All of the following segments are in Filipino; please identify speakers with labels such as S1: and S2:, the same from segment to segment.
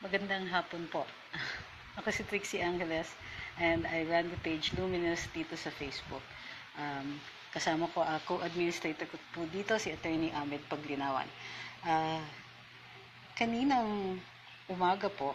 S1: Magandang hapon po. Ako si Trixie Angeles and I run the page Luminous dito sa Facebook. Kasama ko ako, administrator ko po dito si Attorney Ahmed Paglinawan. Kaninang umaga po,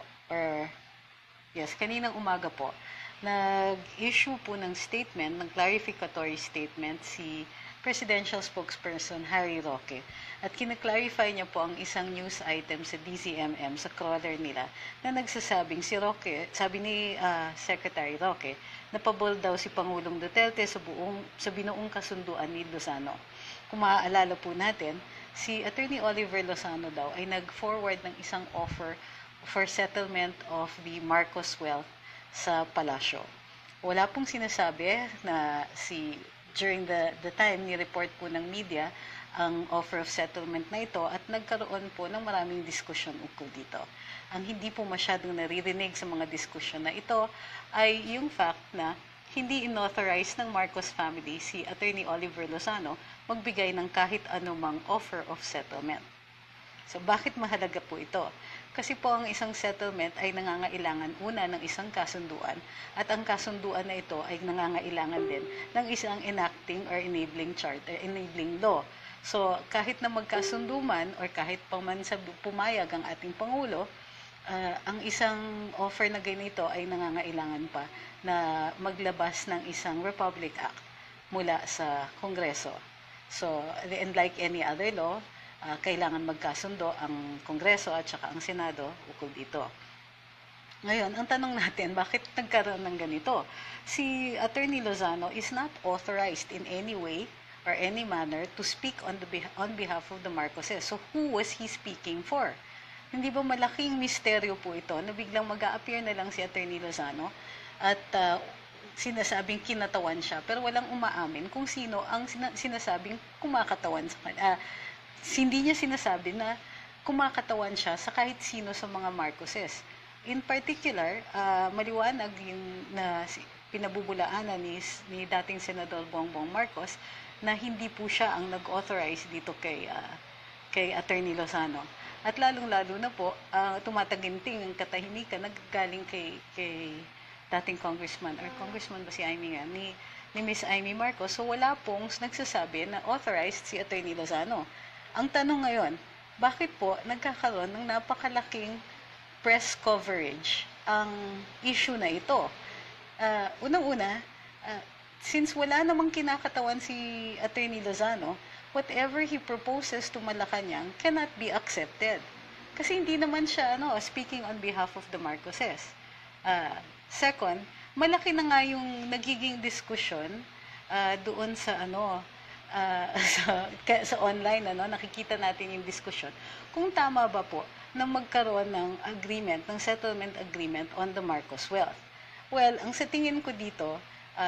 S1: kaninang umaga po, nag-issue po ng statement, ng clarificatory statement si Presidential Spokesperson Harry Roque. At kinaklarify niya po ang isang news item sa DZMM sa crawler nila na nagsasabing si Roque, sabi ni Secretary Roque, napabol daw si Pangulong Duterte sa binuong kasunduan ni Lozano. Kung maaalala po natin, si Attorney Oliver Lozano daw ay nag-forward ng isang offer for settlement of the Marcos wealth sa palasyo. Wala pong sinasabi na during the time ni-report po ng media ang offer of settlement na ito at nagkaroon po ng maraming diskusyon ukol dito. Ang hindi po masyadong naririnig sa mga diskusyon na ito ay yung fact na hindi inauthorize ng Marcos family si Attorney Oliver Lozano magbigay ng kahit anumang offer of settlement. So, bakit mahalaga po ito? Kasi po ang isang settlement ay nangangailangan una ng isang kasunduan at ang kasunduan na ito ay nangangailangan din ng isang enacting or enabling charter, enabling law. So, kahit na magkasundo man or kahit pa man pumayag ang ating Pangulo, ang isang offer na ganito ay nangangailangan pa na maglabas ng isang Republic Act mula sa Kongreso. So, and like any other law, kailangan magkasundo ang Kongreso at saka ang Senado ukol dito. Ngayon, ang tanong natin, bakit nagkaroon ng ganito? Si Attorney Lozano is not authorized in any way or any manner to speak on behalf of the Marcoses. So, who was he speaking for? Hindi ba malaking misteryo po ito na biglang mag-a-appear na lang si Attorney Lozano at sinasabing kinatawan siya pero walang umaamin kung sino ang sinasabing kumakatawan sa kanya. Hindi niya sinasabi na kumakatawan siya sa kahit sino sa mga Marcoses. In particular, maliwanag yung na pinabubulaanan ni dating Senador Bongbong Marcos na hindi po siya ang nag-authorize dito kay Attorney Lozano. At lalong-lalo na po, tumataginting ang katahimikan naggaling kay dating congressman or congressman ba si Amy nga, ni Miss Amy Marcos. So wala pong nagsasabi na authorized si Attorney Lozano. Ang tanong ngayon, bakit po nagkakaroon ng napakalaking press coverage ang issue na ito? Unang-una, since wala namang kinakatawan si Attorney Lozano, whatever he proposes to Malacanang cannot be accepted. Kasi hindi naman siya speaking on behalf of the Marcoses. Second, malaki na nga yung nagiging diskusyon doon sa sa online, nakikita natin yung diskusyon. Kung tama ba po na magkaroon ng agreement, ng settlement agreement on the Marcos wealth? Well, ang sa tingin ko dito,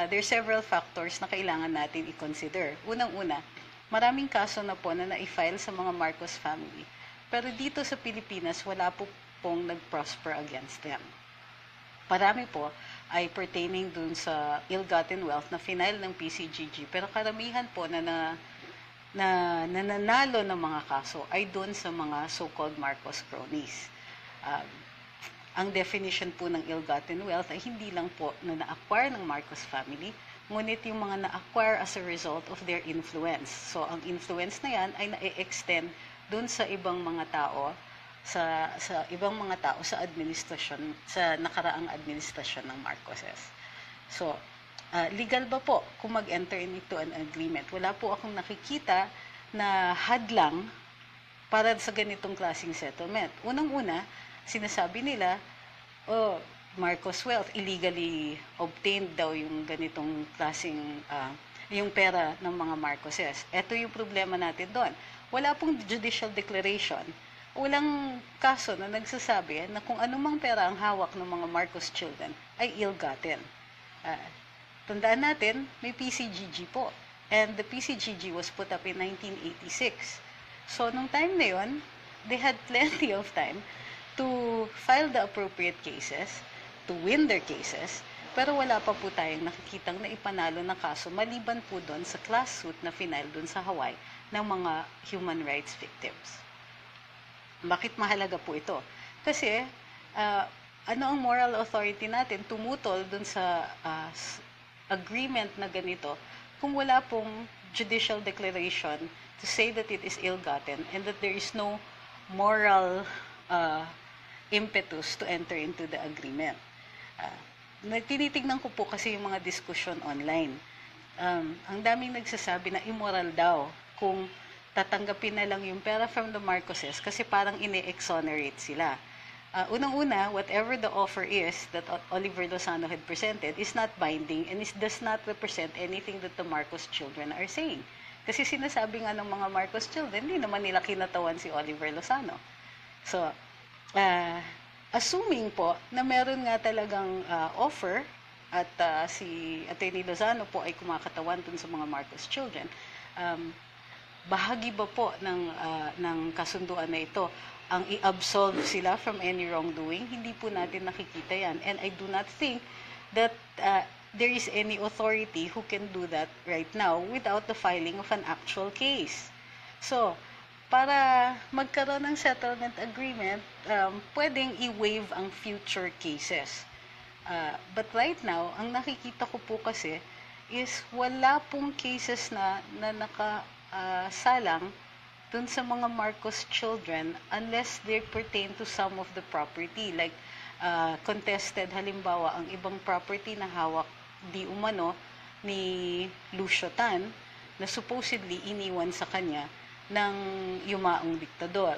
S1: there are several factors na kailangan natin i-consider. Unang-una, maraming kaso na po na na-file sa mga Marcos family. Pero dito sa Pilipinas, wala po pong nag-prosper against them. Parami po ay pertaining dun sa ill-gotten wealth na final ng PCGG. Pero karamihan po na nananalo ng mga kaso ay dun sa mga so-called Marcos cronies. Ang definition po ng ill-gotten wealth ay hindi lang po na na-acquire ng Marcos family, ngunit yung mga na-acquire as a result of their influence. So, ang influence na yan ay na-extend dun sa ibang mga tao, sa ibang mga tao sa administrasyon, sa nakaraang administrasyon ng Marcoses. So, legal ba po kung mag-enter into an agreement? Wala po akong nakikita na hadlang para sa ganitong klaseng settlement. Unang-una, sinasabi nila, Marcos wealth, illegally obtained daw yung ganitong klaseng, yung pera ng mga Marcoses. Ito yung problema natin doon. Wala pong judicial declaration. Walang kaso na nagsasabi na kung anumang pera ang hawak ng mga Marcos children ay ill-gotten. Tandaan natin, may PCGG po. And the PCGG was put up in 1986. So, nung time na yun, they had plenty of time to file the appropriate cases, to win their cases, pero wala pa po tayong nakikitang na ipanalo na kaso maliban po doon sa class suit na final doon sa Hawaii ng mga human rights victims. Bakit mahalaga po ito? Kasi ano ang moral authority natin tumutol dun sa agreement na ganito kung wala pong judicial declaration to say that it is ill-gotten and that there is no moral impetus to enter into the agreement. Tinitignan ko po kasi yung mga diskusyon online. Ang daming nagsasabi na immoral daw kung tatanggapin na lang yung pera from the Marcoses kasi parang ine-exonerate sila. Unang-una, whatever the offer is that Oliver Lozano had presented is not binding and does not represent anything that the Marcos children are saying. Kasi sinasabi nga ng mga Marcos children, hindi naman nila kinatawan si Oliver Lozano. So, assuming po na meron nga talagang offer at si Atty. Lozano po ay kumakatawan dun sa mga Marcos children, bahagi ba po ng kasunduan na ito ang i-absolve sila from any wrongdoing? Hindi po natin nakikita yan. And I do not think that there is any authority who can do that right now without the filing of an actual case. So, para magkaroon ng settlement agreement, pwedeng i-waive ang future cases. But right now, ang nakikita ko po kasi is wala pong cases na nakasalang dun sa mga Marcos children unless they pertain to some of the property. Like, contested halimbawa ang ibang property na hawak di umano ni Lucio Tan na supposedly iniwan sa kanya ng yumaong diktador,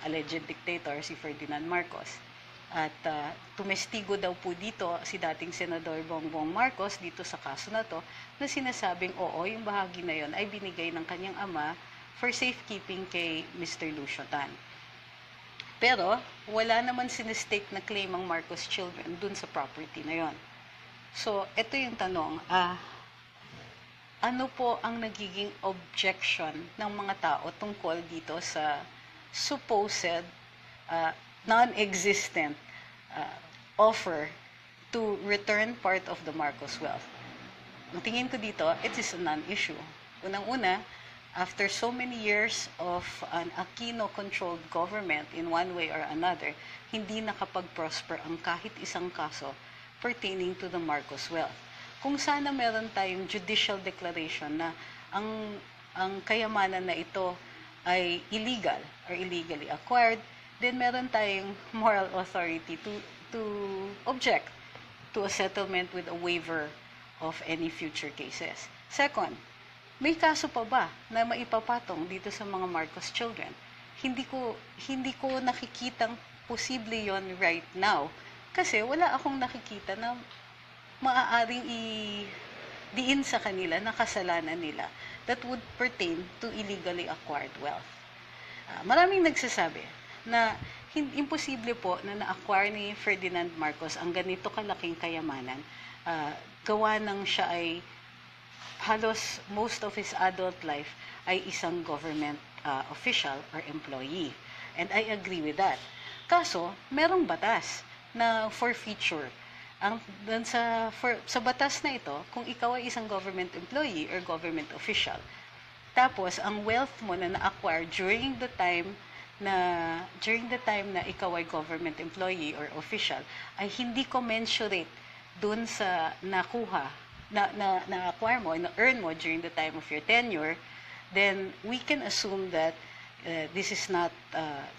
S1: alleged dictator si Ferdinand Marcos. At tumestigo daw po dito si dating Senador Bongbong Marcos dito sa kaso na to na sinasabing oo, yung bahagi na yon ay binigay ng kanyang ama for safekeeping kay Mr. Lucio Tan. Pero, wala naman sinistake na claim ang Marcos children dun sa property na yon. So, ito yung tanong, ano po ang nagiging objection ng mga tao tungkol dito sa supposed non-existent offer to return part of the Marcos wealth? Ang tingin ko dito, it is a non-issue. Unang-una, after so many years of an Aquino-controlled government in one way or another, hindi nakapag-prosper ang kahit isang kaso pertaining to the Marcos wealth. Kung sana meron tayong judicial declaration na ang kayamanan na ito ay illegal or illegally acquired, then meron tayong moral authority to object to a settlement with a waiver of any future cases. Second, may kaso pa ba na maipapatong dito sa mga Marcos children? Hindi ko nakikitang posible yon right now kasi wala akong nakikita na maaaring diin sa kanila na kasalanan nila that would pertain to illegally acquired wealth. Maraming nagsasabi na imposible po na na-acquire ni Ferdinand Marcos ang ganito kalaking kayamanan, gawa ng siya ay halos most of his adult life ay isang government official or employee. And I agree with that. Kaso, merong batas na forfeiture. Sa batas na ito, kung ikaw ay isang government employee or government official, tapos ang wealth mo na na-acquire during the time na ikaw ay government employee or official ay hindi commensurate dun sa nakuha na-acquire mo, na-earn mo during the time of your tenure, then we can assume that this is not,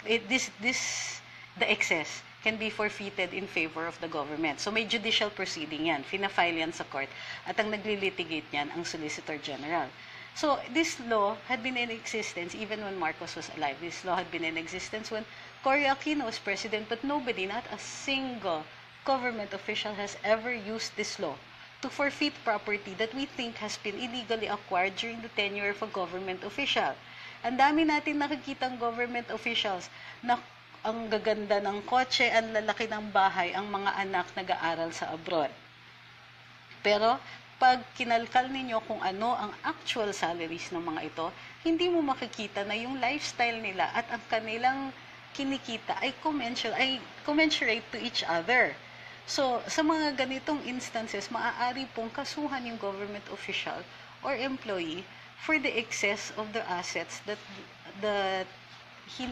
S1: the excess can be forfeited in favor of the government. So may judicial proceeding yan, fina-file yan sa court, at ang naglilitigate yan ang Solicitor General. So this law had been in existence even when Marcos was alive. This law had been in existence when Cory Aquino was president, but nobody, not a single government official has ever used this law to forfeit property that we think has been illegally acquired during the tenure of a government official. Ang dami natin nakikitang government officials na ang gaganda ng kotse, ang lalaki ng bahay, ang mga anak nag-aaral sa abroad. Pero, pag kinalkal ninyo kung ano ang actual salaries ng mga ito, hindi mo makikita na yung lifestyle nila at ang kanilang kinikita ay commensurate to each other. So, sa mga ganitong instances, maaari pong kasuhan yung government official or employee for the excess of the assets that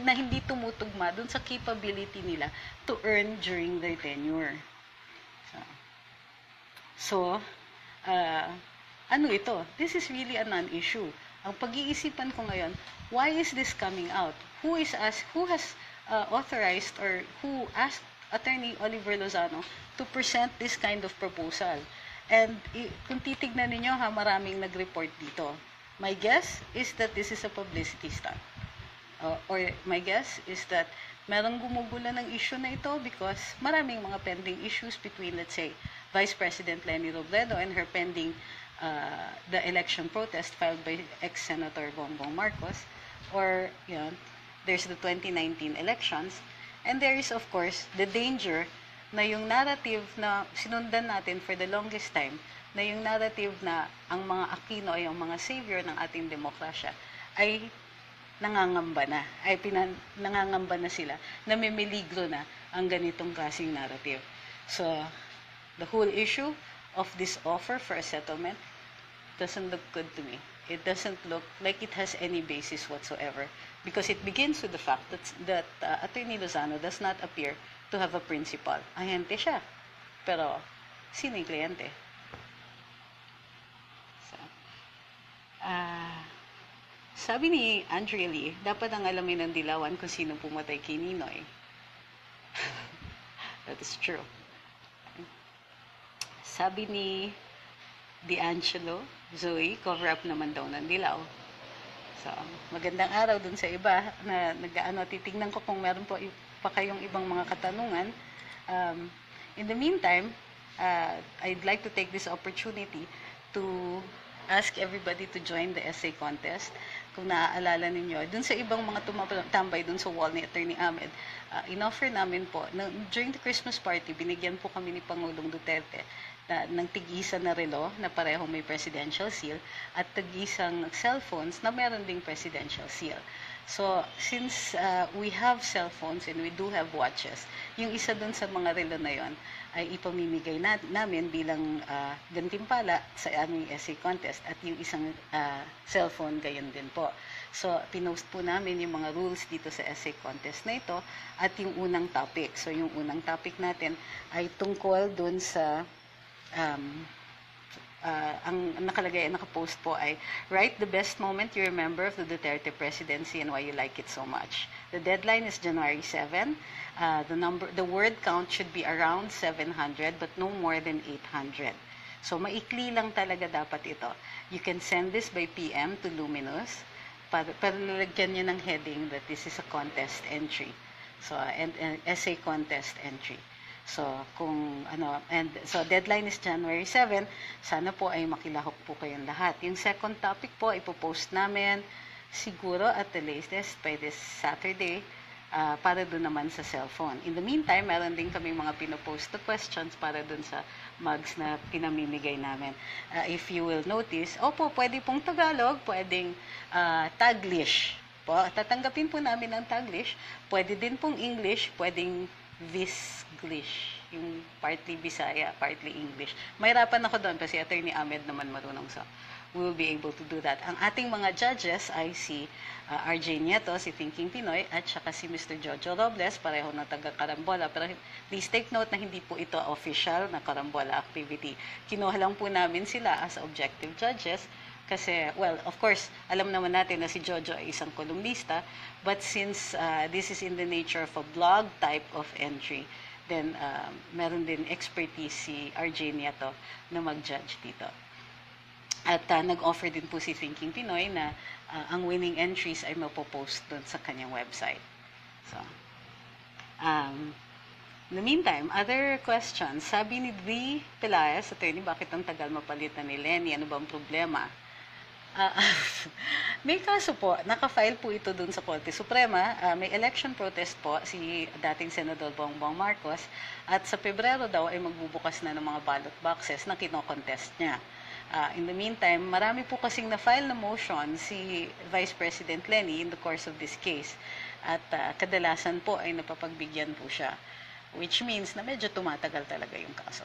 S1: na hindi tumutugma dun sa capability nila to earn during their tenure. So, ano ito? This is really a non-issue. Ang pag-iisipan ko ngayon, why is this coming out? Who has authorized or who asked Attorney Oliver Lozano to present this kind of proposal? And kung titignan ninyo maraming nag-report dito. My guess is that this is a publicity stunt. Or my guess is that merong gumugulo ng issue na ito because maraming mga pending issues between, let's say, Vice President Leni Robredo and her pending the election protest filed by ex-Senator Bongbong Marcos, or there's the 2019 elections, and there is of course the danger na yung narrative na sinundan natin for the longest time, na yung narrative na ang mga Aquino ay ang mga savior ng ating demokrasya ay nangangamba na sila, namimiligro na ang ganitong klaseng narrative. So the whole issue of this offer for a settlement doesn't look good to me. It doesn't look like it has any basis whatsoever because it begins with the fact that Attorney Lozano does not appear to have a principal. Ahente siya. Pero, sino yung kliyente? So, sabi ni Andrea Lee, dapat ang alamin ng dilawan kung sino pumatay kay Ninoy. That is true. Sabi ni D'Angelo, Zoe, cover up naman daw ng dilaw. So, magandang araw dun sa iba na titignan ko kung meron pa kayong ibang mga katanungan. In the meantime, I'd like to take this opportunity to ask everybody to join the essay contest. Kung naaalala ninyo, dun sa ibang mga tambay dun sa wall ni Attorney Ahmed, in-offer namin po, during the Christmas party, binigyan po kami ni Pangulong Duterte ng tig-isa na relo na parehong may presidential seal at tig-isang cellphones na meron ding presidential seal. So, since we have cellphones and we do have watches, yung isa dun sa mga relo na yon ay ipamimigay namin bilang gantimpala sa aming essay contest at yung isang cellphone gayon din po. So, pinost po namin yung mga rules dito sa essay contest na ito at yung unang topic. So, yung unang topic natin ay tungkol dun sa ang nakalagay, nakapost po ay write the best moment you remember of the Duterte presidency and why you like it so much. The deadline is January 7. The word count should be around 700 but no more than 800. So maikli lang talaga dapat ito. You can send this by PM to Luminous para lalagyan niya ng heading that this is a contest entry. So and essay contest entry. So, so deadline is January 7. Sana po ay makilahok po kayong lahat. Yung second topic po, ipopost namin siguro at the latest by this Saturday para doon naman sa cellphone. In the meantime, meron din kami mga pinopost na questions para doon sa mugs na pinamimigay namin. If you will notice, pwede pong Tagalog, pwedeng Taglish. Tatanggapin po namin ang Taglish. Pwede din pong English, pwedeng Visglish, yung partly Bisaya, partly English. Mahirapan ako doon kasi Attorney Ahmed naman marunong, so we will be able to do that. Ang ating mga judges ay si RJ Nieto, si Thinking Pinoy, at saka si Mr. Jojo Robles, pareho na taga-Karambola. Pero please take note na hindi po ito official na Karambola activity. Kinuha lang po namin sila as objective judges kasi, well, of course, alam naman natin na si Jojo ay isang kolumnista, but since this is in the nature of a blog type of entry, then meron din expertise si RJ Nieto na mag-judge dito. At nag-offer din po si Thinking Pinoy na ang winning entries ay mapopost doon sa kanyang website. So, in the meantime, other questions. Sabi ni Dee Pelayas, attorney, bakit ang tagal mapalitan ni Lenny? Ano bang problema? May kaso po, naka-file po ito dun sa Korte Suprema. May election protest po si dating Senador Bongbong Marcos at sa Pebrero daw ay magbubukas na ng mga ballot boxes na kino-contest niya. In the meantime, marami po kasing na-file na motion si Vice President Lenny in the course of this case at kadalasan po ay napapagbigyan po siya, which means na medyo tumatagal talaga yung kaso.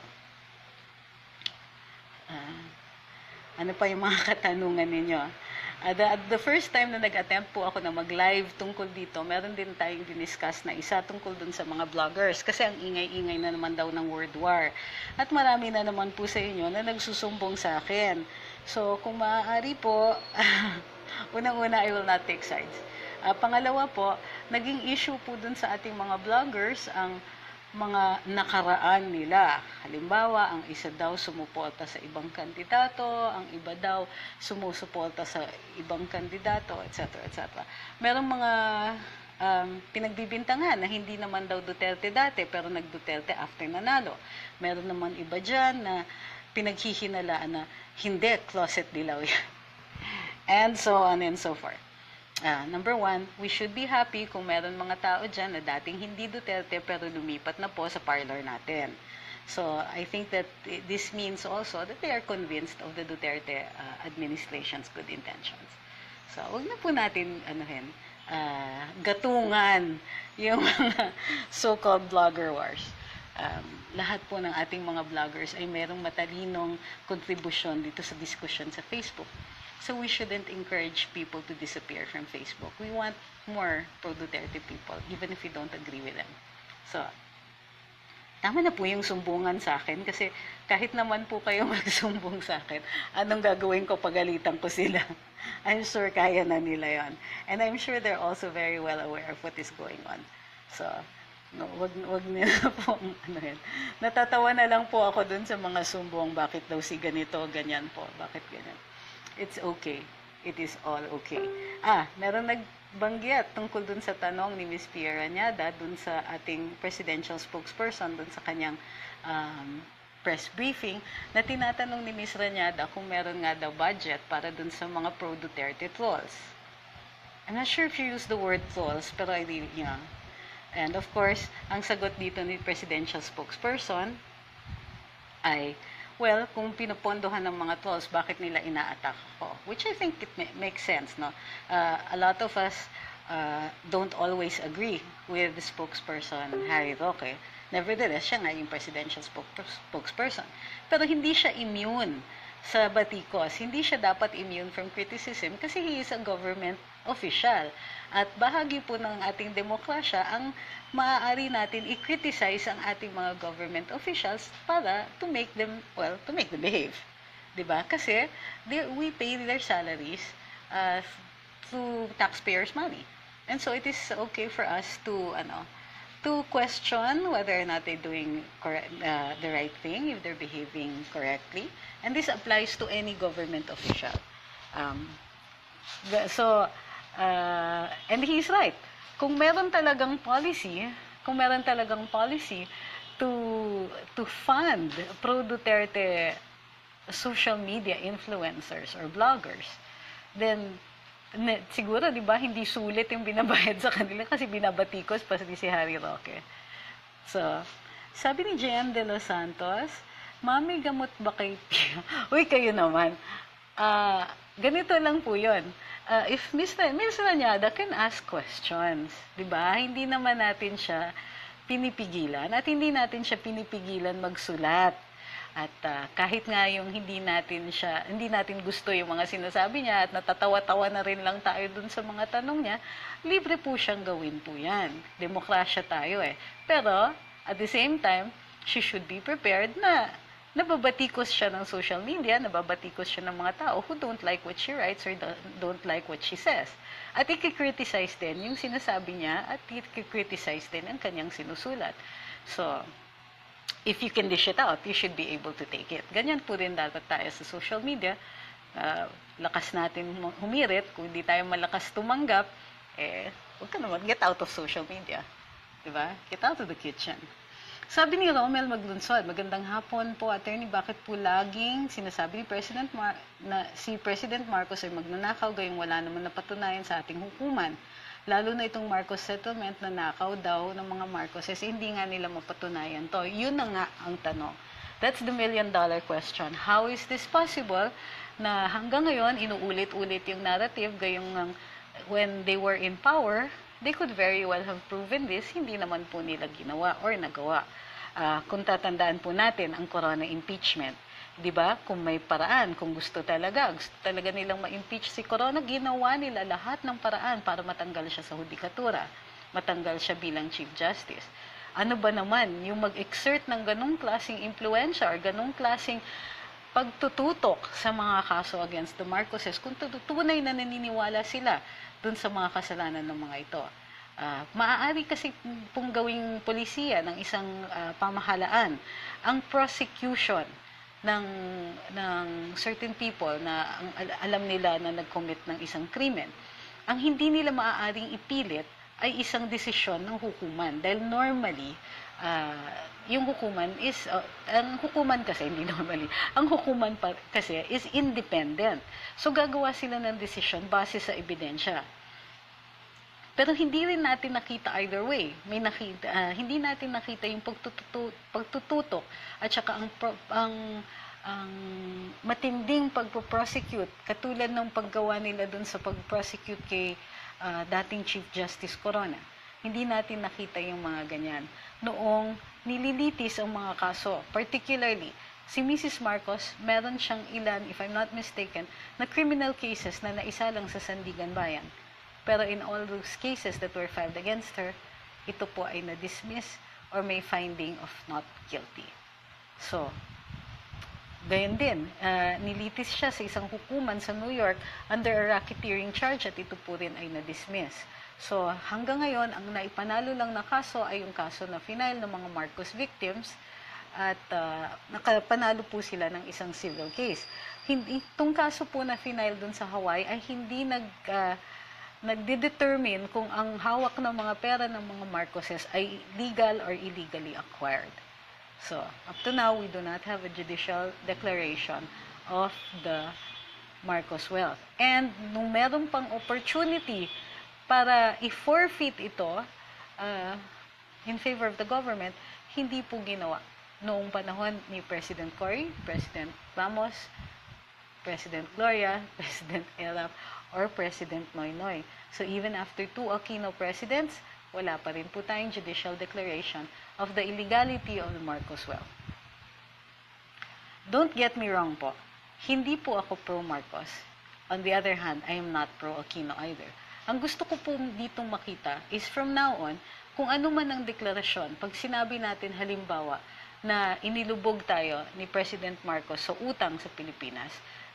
S1: Ano pa yung mga katanungan ninyo? The first time na nag-attempt po ako na mag-live tungkol dito, meron din tayong diniscuss na isa tungkol dun sa mga vloggers kasi ang ingay-ingay na naman daw ng World War. At marami na naman po sa inyo na nagsusumbong sa akin. So, kung maaari po, unang-una, I will not take sides. Pangalawa po, naging issue po dun sa ating mga vloggers ang mga nakaraan nila. Halimbawa, ang isa daw sumuporta sa ibang kandidato, ang iba daw sumusuporta sa ibang kandidato, etc. etc. Merong mga pinagbibintangan na hindi naman daw Duterte dati, pero nag-Duterte after nanalo. Meron naman iba dyan na pinaghihinalaan na hindi, closet dilaw yan. And so on and so forth. Number one, we should be happy kung meron mga tao dyan na dating hindi Duterte pero lumipat na po sa parlor natin. So, I think that this means also that they are convinced of the Duterte administration's good intentions. So, wag na po natin gatungan yung mga so-called vlogger wars. Lahat po ng ating mga vloggers ay merong matalinong kontribusyon dito sa diskusyon sa Facebook. So we shouldn't encourage people to disappear from Facebook. We want more pro-Duterte people, even if we don't agree with them. So, tama na po yung sumbungan sa akin kasi kahit naman po kayo magsumbong sa akin, anong gagawin ko, pagalitan ko sila? I'm sure kaya na nila yon. And I'm sure they're also very well aware of what is going on. So, no, wag nila po, natatawa na lang po ako dun sa mga sumbong, bakit daw si ganito, ganyan po, bakit ganyan. It's okay. It is all okay. Meron nagbanggit tungkol dun sa tanong ni Ms. Pia Ranyada dun sa ating presidential spokesperson dun sa kanyang press briefing na tinatanong ni Ms. Ranyada kung meron nga daw budget para dun sa mga pro-Duterte trolls. I'm not sure if you use the word trolls, pero I really, And of course, ang sagot dito ni presidential spokesperson ay, well, kung pinupondohan ng mga trolls, bakit nila ina-attack ko? Which I think it makes sense, no? A lot of us don't always agree with the spokesperson, Harry Roque. Nevertheless, siya nga yung presidential spokesperson. Pero hindi siya immune sa batikos. Hindi siya dapat immune from criticism kasi he is a government official. At bahagi po ng ating demokrasya ang maaari natin i-criticize ang ating mga government officials para to make them behave. Diba? Kasi we pay their salaries through taxpayers' money. And so it is okay for us to question whether or not they're doing the right thing, if they're behaving correctly. And this applies to any government official. And he's right. Kung meron talagang policy to fund pro-Duterte social media influencers or bloggers, then siguro, di ba, hindi sulit yung binabayad sa kanila kasi binabatikos pa si Harry Roque. So, sabi ni J.M. De Los Santos, Mami, gamot ba kay Pia? Uy, kayo naman. Ganito lang po yun. If Ms. Ranyada can ask questions, di ba? Hindi naman natin siya pinipigilan at hindi natin siya pinipigilan magsulat. At kahit nga yung hindi natin gusto yung mga sinasabi niya at natatawa-tawa na rin lang tayo dun sa mga tanong niya, libre po siyang gawin po yan. Demokrasya tayo eh. Pero, at the same time, she should be prepared na nababatikos siya ng social media, nababatikos siya ng mga tao who don't like what she writes or don't like what she says. At i-criticize din yung sinasabi niya at i-criticize din ang kanyang sinusulat. So, if you can dish it out, you should be able to take it. Ganyan po rin dapat tayo sa social media. Lakas natin humirit. Kung hindi tayo malakas tumanggap, huwag ka naman, get out of social media. Diba? Get out of the kitchen. Sabi ni Romel Maglunsod, magandang hapon po, attorney, bakit po laging sinasabi ni na si President Marcos ay magnanakaw gayong wala naman napatunayan sa ating hukuman? Lalo na itong Marcos settlement na nakaw daw ng mga Marcoses, hindi nga nila mapatunayan to. Yun na nga ang tanong. That's the million-dollar question. How is this possible na hanggang ngayon inuulit-ulit yung narrative gayong when they were in power, they could very well have proven this, hindi naman po nila ginawa or nagawa. Kung tatandaan po natin ang corona impeachment, 'Di ba? Kung may paraan, kung gusto talaga nilang ma-impeach si Corona, ginawa nila lahat ng paraan para matanggal siya sa hudikatura, matanggal siya bilang Chief Justice. Ano ba naman yung mag-exert ng ganung klaseng impluensya or ganung klaseng pagtututok sa mga kaso against the Marcoses kung tunay na naniniwala sila dun sa mga kasalanan ng mga ito. Maaari kasi pong gawing polisiya ng isang pamahalaan ang prosecution ng certain people na alam nila na nag-commit ng isang krimen. Ang hindi nila maaaring ipilit ay isang desisyon ng hukuman. Dahil normally, yung hukuman is, ang hukuman kasi, hindi normally, ang hukuman kasi is independent. So, gagawa sila ng desisyon base sa ebidensya. Pero hindi rin natin nakita either way. Hindi natin nakita yung pagtututok at saka ang matinding pagpo-prosecute katulad ng paggawa nila dun sa pag-prosecute kay dating Chief Justice Corona. Hindi natin nakita yung mga ganyan. Noong nililitis ang mga kaso, particularly si Mrs. Marcos, meron siyang ilan, if I'm not mistaken, na criminal cases na naisa lang sa Sandigan Bayan. Pero in all those cases that were filed against her, ito po ay na-dismiss or may finding of not guilty. So, gayon din, nilitis siya sa isang hukuman sa New York under a racketeering charge at ito po rin ay na-dismiss. So, hanggang ngayon, ang naipanalo lang na kaso ay yung kaso na final ng mga Marcos victims at nakapanalo po sila ng isang civil case. Itong kaso po na final dun sa Hawaii ay hindi nagdedetermine kung ang hawak ng mga pera ng mga Marcoses ay legal or illegally acquired. So, up to now, we do not have a judicial declaration of the Marcos wealth. And nung meron pang opportunity para i-forfeit ito in favor of the government, hindi po ginawa. Noong panahon ni President Cory, President Ramos, President Gloria, President Erap, or President Noynoy. So even after 2 Aquino presidents, wala pa rin po tayong judicial declaration of the illegality of the Marcos wealth. Don't get me wrong po. Hindi po ako pro-Marcos. On the other hand, I am not pro-Aquino either. Ang gusto ko po ditong makita is from now on, kung ano man ang deklarasyon, pag sinabi natin halimbawa na inilubog tayo ni President Marcos sa utang sa Pilipinas,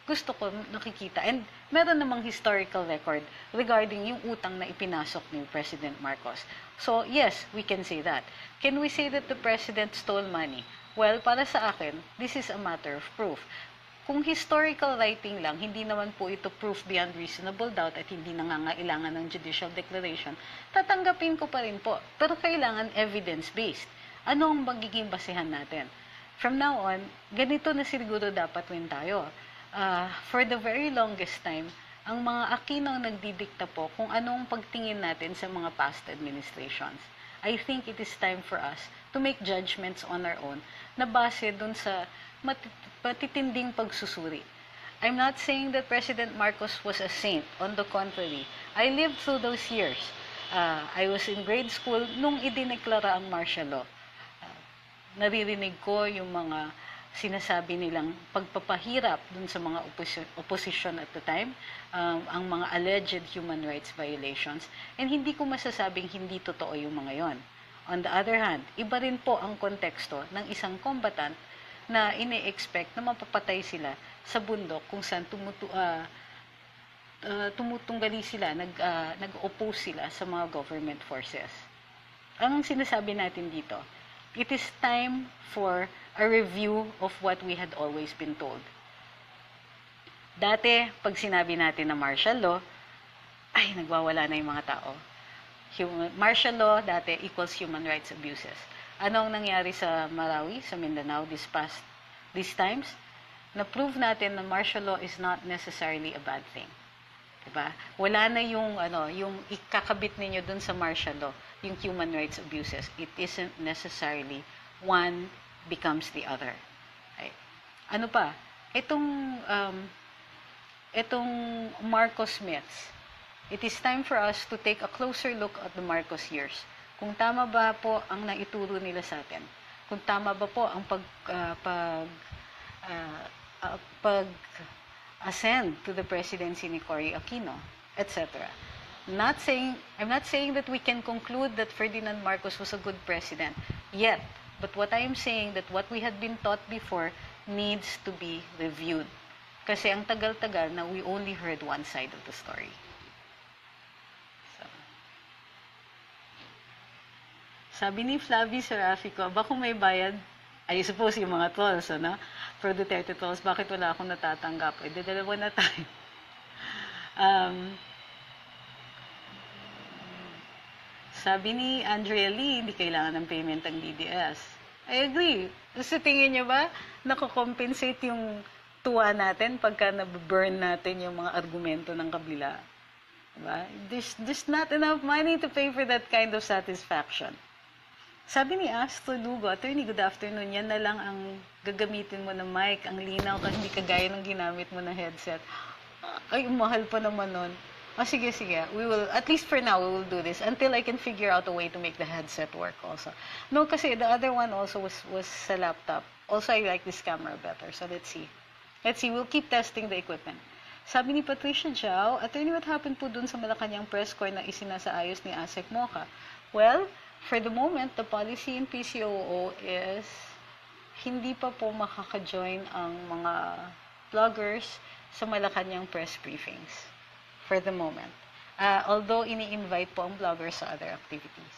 S1: gusto ko nakikita, and meron namang historical record regarding yung utang na ipinasok ni President Marcos. So, yes, we can say that. Can we say that the President stole money? Well, para sa akin, this is a matter of proof. Kung historical writing lang, hindi naman po ito proof beyond reasonable doubt at hindi nangangailangan ng judicial declaration, tatanggapin ko pa rin po. Pero kailangan evidence-based. Ano ang magiging basehan natin? From now on, ganito na siguro dapat rin tayo. For the very longest time, ang mga Aquino ang nagdidikta po kung anong pagtingin natin sa mga past administrations. I think it is time for us to make judgments on our own na base dun sa matitinding pagsusuri. I'm not saying that President Marcos was a saint. On the contrary, I lived through those years. I was in grade school nung idineklara ang martial law. Naririnig ko yung mga sinasabi nilang pagpapahirap dun sa mga opposition at the time, ang mga alleged human rights violations, and hindi ko masasabing hindi totoo yung mga yon. On the other hand, iba rin po ang konteksto ng isang combatant na ini-expect na mapapatay sila sa bundok kung saan tumutunggali sila, nag-oppose sila sa mga government forces. Ang sinasabi natin dito, it is time for a review of what we had always been told. Dati, pag sinabi natin na martial law, ay, nagwawala na yung mga tao. Martial law, dati, equals human rights abuses. Ano ang nangyari sa Marawi, sa Mindanao, these times? Na-prove natin na martial law is not necessarily a bad thing. Diba? Wala na yung ikakabit ninyo dun sa martial law, yung human rights abuses. It isn't necessarily one becomes the other. Ay. Ano pa? Itong Marcos myths. It is time for us to take a closer look at the Marcos years. Kung tama ba po ang naituro nila sa atin? Kung tama ba po ang pag-ascend to the presidency ni Cory Aquino, etc. I'm not saying that we can conclude that Ferdinand Marcos was a good president yet, but what I am saying that what we had been taught before needs to be reviewed. Kasi ang tagal-tagal na we only heard one side of the story. So, sabi ni Flavi Serafico, ba kung may bayad, I suppose yung mga trolls, ano? For Duterte trolls, bakit wala akong natatanggap? Eh, dalawa na tayo. Sabi ni Andrea Lee, hindi kailangan ng payment ang DDS. I agree. Kasi tingin nyo ba, nakakompensate yung tuwa natin pagka naburn natin yung mga argumento ng kabila? Diba? There's not enough money to pay for that kind of satisfaction. Sabi ni Astro Lugo, Attorney, good afternoon, yan na lang ang gagamitin mo na mic, ang linaw, kasi hindi kagaya ng ginamit mo na headset. Ay, mahal pa naman nun. Sige. We will, at least for now, we will do this until I can figure out a way to make the headset work also. No, kasi the other one also was sa laptop. Also, I like this camera better. So, let's see. We'll keep testing the equipment. Sabi ni Patricia Jiao, Attorney, what happened po dun sa Malacanang press corps na isinasaayos ni Asek Mocha? Well, for the moment, the policy in PCOO is hindi pa po makaka-join ang mga vloggers sa Malacanang press briefings. For the moment. Although, ini-invite po ang vloggers sa other activities.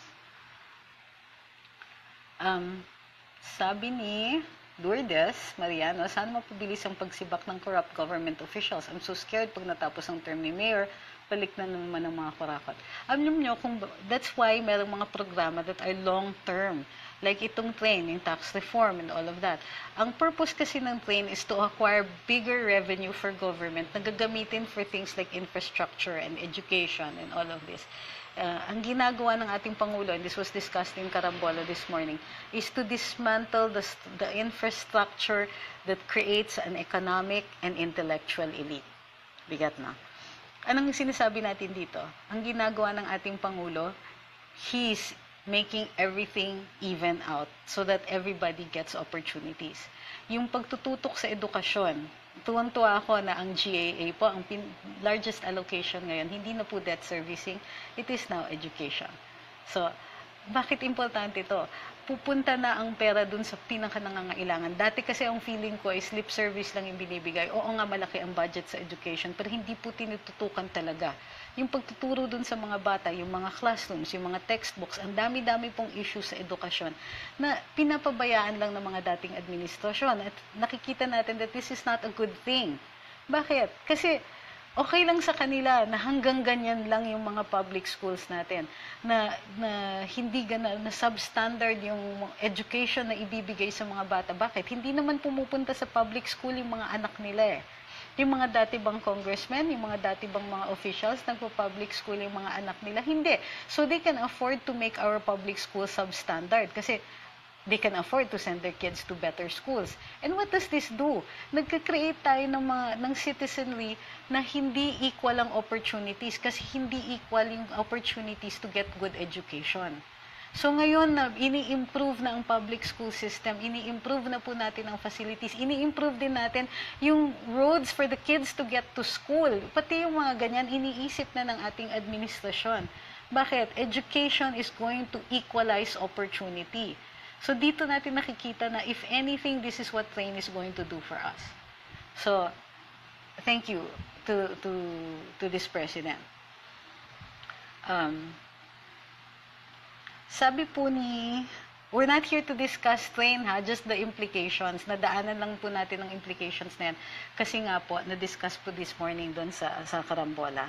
S1: Sabi ni Lourdes Mariano, sana mapabilis ang pagsibak ng corrupt government officials. I'm so scared pag natapos ang term ni Mayor, balik na naman ang mga kurakot. Alam nyo, that's why merong mga programa that are long-term. Like itong train, yung tax reform and all of that. Ang purpose kasi ng train is to acquire bigger revenue for government na gagamitin for things like infrastructure and education and all of this. Ang ginagawa ng ating Pangulo, and this was discussed in Carambola this morning, is to dismantle the infrastructure that creates an economic and intellectual elite. Bigat na. Anong sinasabi natin dito? Ang ginagawa ng ating Pangulo, he's making everything even out so that everybody gets opportunities. Yung pagtututok sa edukasyon, tuwang-tuwa ako na ang GAA po, ang largest allocation ngayon, hindi na po debt servicing, it is now education. So, bakit importante ito? Pupunta na ang pera dun sa pinaka-nangangailangan. Dati kasi ang feeling ko ay lip service lang yung binibigay. Oo nga, malaki ang budget sa education, pero hindi po tinututukan talaga. Yung pagtuturo dun sa mga bata, yung mga classrooms, yung mga textbooks, ang dami-dami pong issues sa edukasyon na pinapabayaan lang ng mga dating administrasyon. At nakikita natin that this is not a good thing. Bakit? Kasi okay lang sa kanila na hanggang ganyan lang yung mga public schools natin, na hindi na substandard yung education na ibibigay sa mga bata. Bakit? Hindi naman pumupunta sa public school yung mga anak nila eh. Yung mga dati bang congressmen, yung mga dati bang mga officials, nagpo-public school yung mga anak nila? Hindi. So they can afford to make our public school substandard kasi they can afford to send their kids to better schools. And what does this do? Nagka-create tayo ng citizenry na hindi equal ang opportunities kasi hindi equal yung opportunities to get good education. So ngayon, ini-improve na ang public school system, ini-improve na po natin ang facilities, ini-improve din natin yung roads for the kids to get to school. Pati yung mga ganyan, iniisip na ng ating administrasyon. Bakit? Education is going to equalize opportunity. So dito natin nakikita na if anything, this is what train is going to do for us. So, thank you to this president. Sabi po ni, we're not here to discuss train ha, just the implications. Nadaanan lang po natin ang implications na yan. Kasi nga po, na-discuss po this morning doon sa Carambola.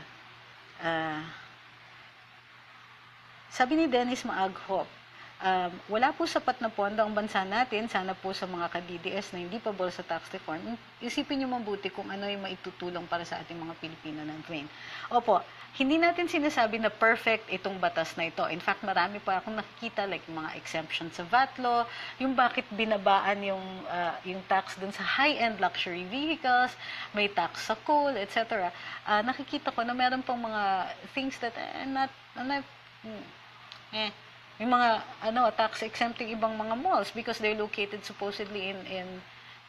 S1: Sabi ni Dennis Maaghop, wala po sapat na pondo ang bansa natin, sana po sa mga ka-DDS na hindi pabor sa tax reform, isipin nyo mabuti kung ano yung maitutulong para sa ating mga Pilipino ng train. Opo, hindi natin sinasabi na perfect itong batas na ito. In fact, marami pa akong nakikita like mga exemptions sa VAT law, yung bakit binabaan yung tax dun sa high-end luxury vehicles, may tax sa coal, etc. Nakikita ko na meron pang mga things that may mga tax exempting ibang mga malls because they're located supposedly in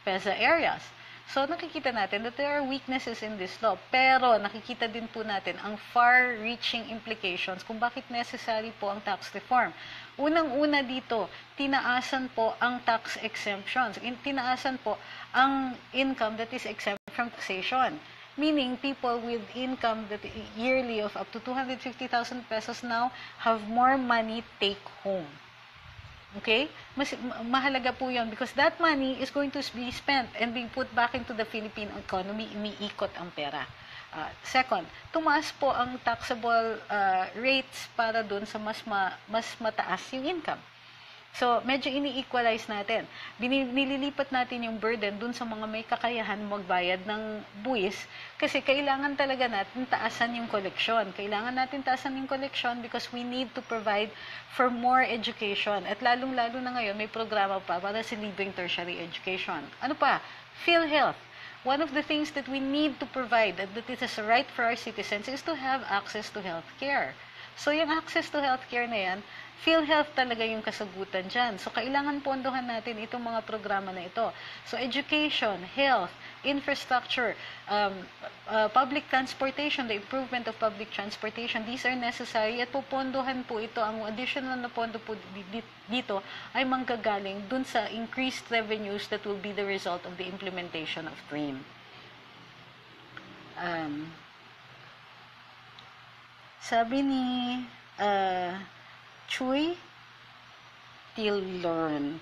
S1: PEZA areas. So, nakikita natin that there are weaknesses in this law. Pero, nakikita din po natin ang far-reaching implications kung bakit necessary po ang tax reform. Unang-una dito, tinaasan po ang tax exemptions. Tinaasan po ang income that is exempt from taxation. Meaning, people with income that yearly of up to 250,000 pesos now have more money take home. Okay? Mahalaga po yun because that money is going to be spent and being put back into the Philippine economy, iniikot ang pera. Second, tumaas po ang taxable rates para dun sa mas mataas yung income. So, medyo ini-equalize natin. Nililipat natin yung burden dun sa mga may kakayahan magbayad ng buwis kasi kailangan talaga natin taasan yung koleksyon. Kailangan natin taasan yung koleksyon because we need to provide for more education. At lalong-lalo na ngayon, may programa pa para sa libreng tertiary education. Ano pa? PhilHealth. One of the things that we need to provide, that it is a right for our citizens, is to have access to health care. So, yung access to healthcare na yan, PhilHealth talaga yung kasagutan dyan. So, kailangan pondohan natin itong mga programa na ito. So, education, health, infrastructure, public transportation, the improvement of public transportation, these are necessary at pupondohan po ito. Ang additional na pondo po dito ay manggagaling dun sa increased revenues that will be the result of the implementation of TRIM. Sabi ni Chuy, till learn.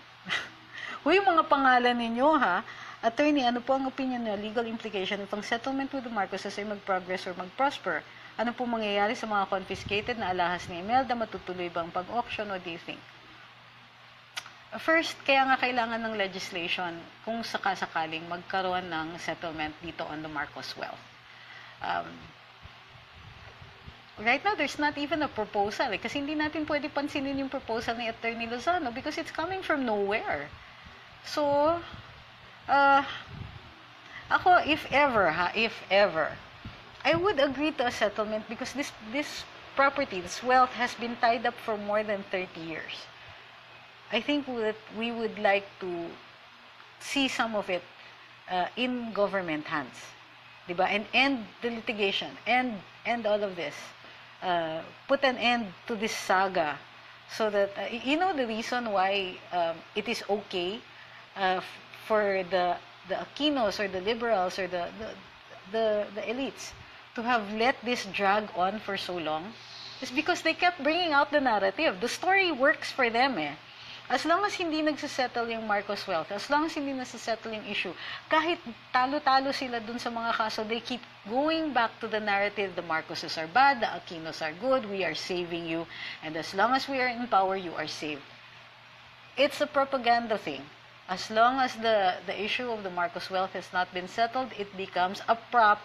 S1: Uy, mga pangalan ninyo ha. Attorney, ano po ang opinion niyo, legal implication if ang settlement with the Marcoses ay mag-progress or mag-prosper? Ano po mangyayari sa mga confiscated na alahas ni Imelda? Matutuloy bang pag-auction? What do you think? First, kaya nga kailangan ng legislation kung sakasakaling magkaroon ng settlement dito on the Marcos wealth. Right now, there's not even a proposal. Kasi hindi natin pwede pansinin yung proposal ni Attorney Lozano because it's coming from nowhere. So, ako, if ever, I would agree to a settlement because this property, this wealth has been tied up for more than 30 years. I think that we would like to see some of it in government hands. Diba? And end the litigation, end all of this. Put an end to this saga so that you know the reason why it is okay for the Aquinos or the liberals or the elites to have let this drag on for so long is because they kept bringing out the narrative. The story works for them eh. As long as hindi nagsasettle yung Marcos wealth, as long as hindi nagsasettle yung issue, kahit talo-talo sila dun sa mga kaso, they keep going back to the narrative, the Marcoses are bad, the Aquinos are good, we are saving you, and as long as we are in power, you are saved. It's a propaganda thing. As long as the issue of the Marcos wealth has not been settled, it becomes a prop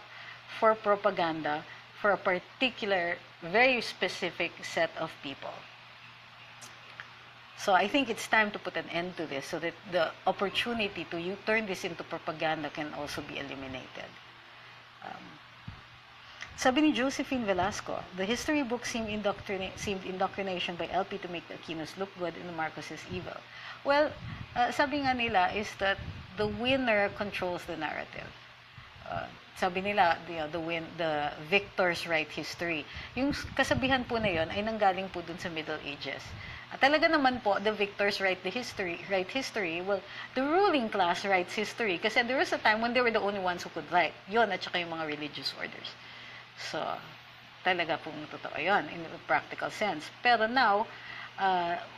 S1: for propaganda for a particular, very specific set of people. So I think it's time to put an end to this so that the opportunity to turn this into propaganda can also be eliminated. Sabi ni Josephine Velasco, the history book seemed indoctrination by LP to make the Aquinos look good and the Marcoses evil. Well, sabi nga nila is that the winner controls the narrative. Sabi nila, the victors write history. Yung kasabihan po na yon ay nanggaling po dun sa Middle Ages. At talaga naman po, the victors write history. Well, the ruling class writes history. Kasi there was a time when they were the only ones who could write. Yun, at saka yung mga religious orders. So, talaga pong totoo yun, in a practical sense. Pero now,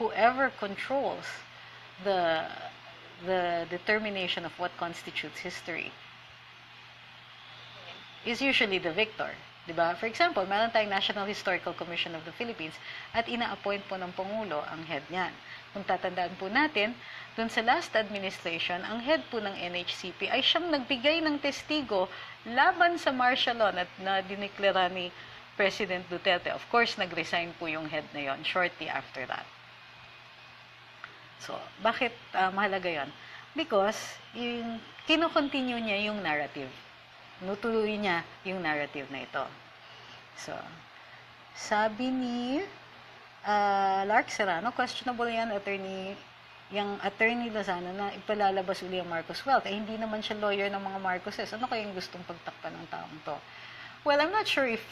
S1: whoever controls the determination of what constitutes history is usually the victor. Diba? For example, meron tayong National Historical Commission of the Philippines at ina-appoint po ng Pangulo ang head niyan. Kung tatandaan po natin, dun sa last administration, ang head po ng NHCP ay siyang nagbigay ng testigo laban sa martial law na diniklara ni President Duterte. Of course, nag-resign po yung head na yon shortly after that. So, bakit mahalaga yon? Because, kino-continue niya yung narrative. Nutuloy niya yung narrative na ito. So, sabi ni Lark Serrano, questionable yan, Attorney yung attorney Lozano na ipalalabas uli ang Marcos wealth. Eh, hindi naman siya lawyer ng mga Marcoses. Ano kayang gustong pagtakpan ng taong to? Well, I'm not sure if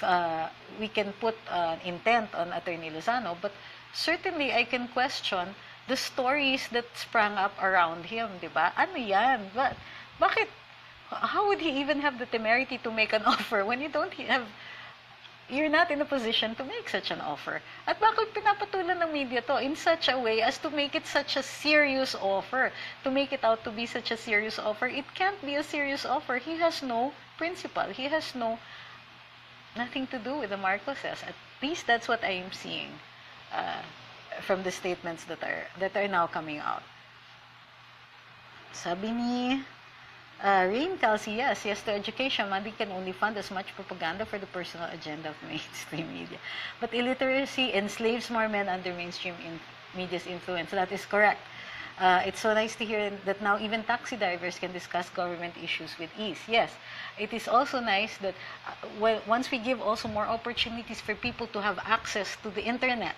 S1: we can put intent on attorney Lozano, but certainly I can question the stories that sprang up around him, di ba? Ano yan? Bakit? How would he even have the temerity to make an offer when you're not in a position to make such an offer? At bakit pinapatulan ng media to in such a way as to make it such a serious offer? To make it out to be such a serious offer, it can't be a serious offer. He has no principle. He has nothing to do with the Marcoses. At least that's what I am seeing from the statements that are now coming out. Sabi ni Rain Kelsey, yes to education. Money can only fund as much propaganda for the personal agenda of mainstream media. But illiteracy enslaves more men under mainstream media's influence. That is correct. It's so nice to hear that now even taxi drivers can discuss government issues with ease. Yes, it is also nice that once we give also more opportunities for people to have access to the internet,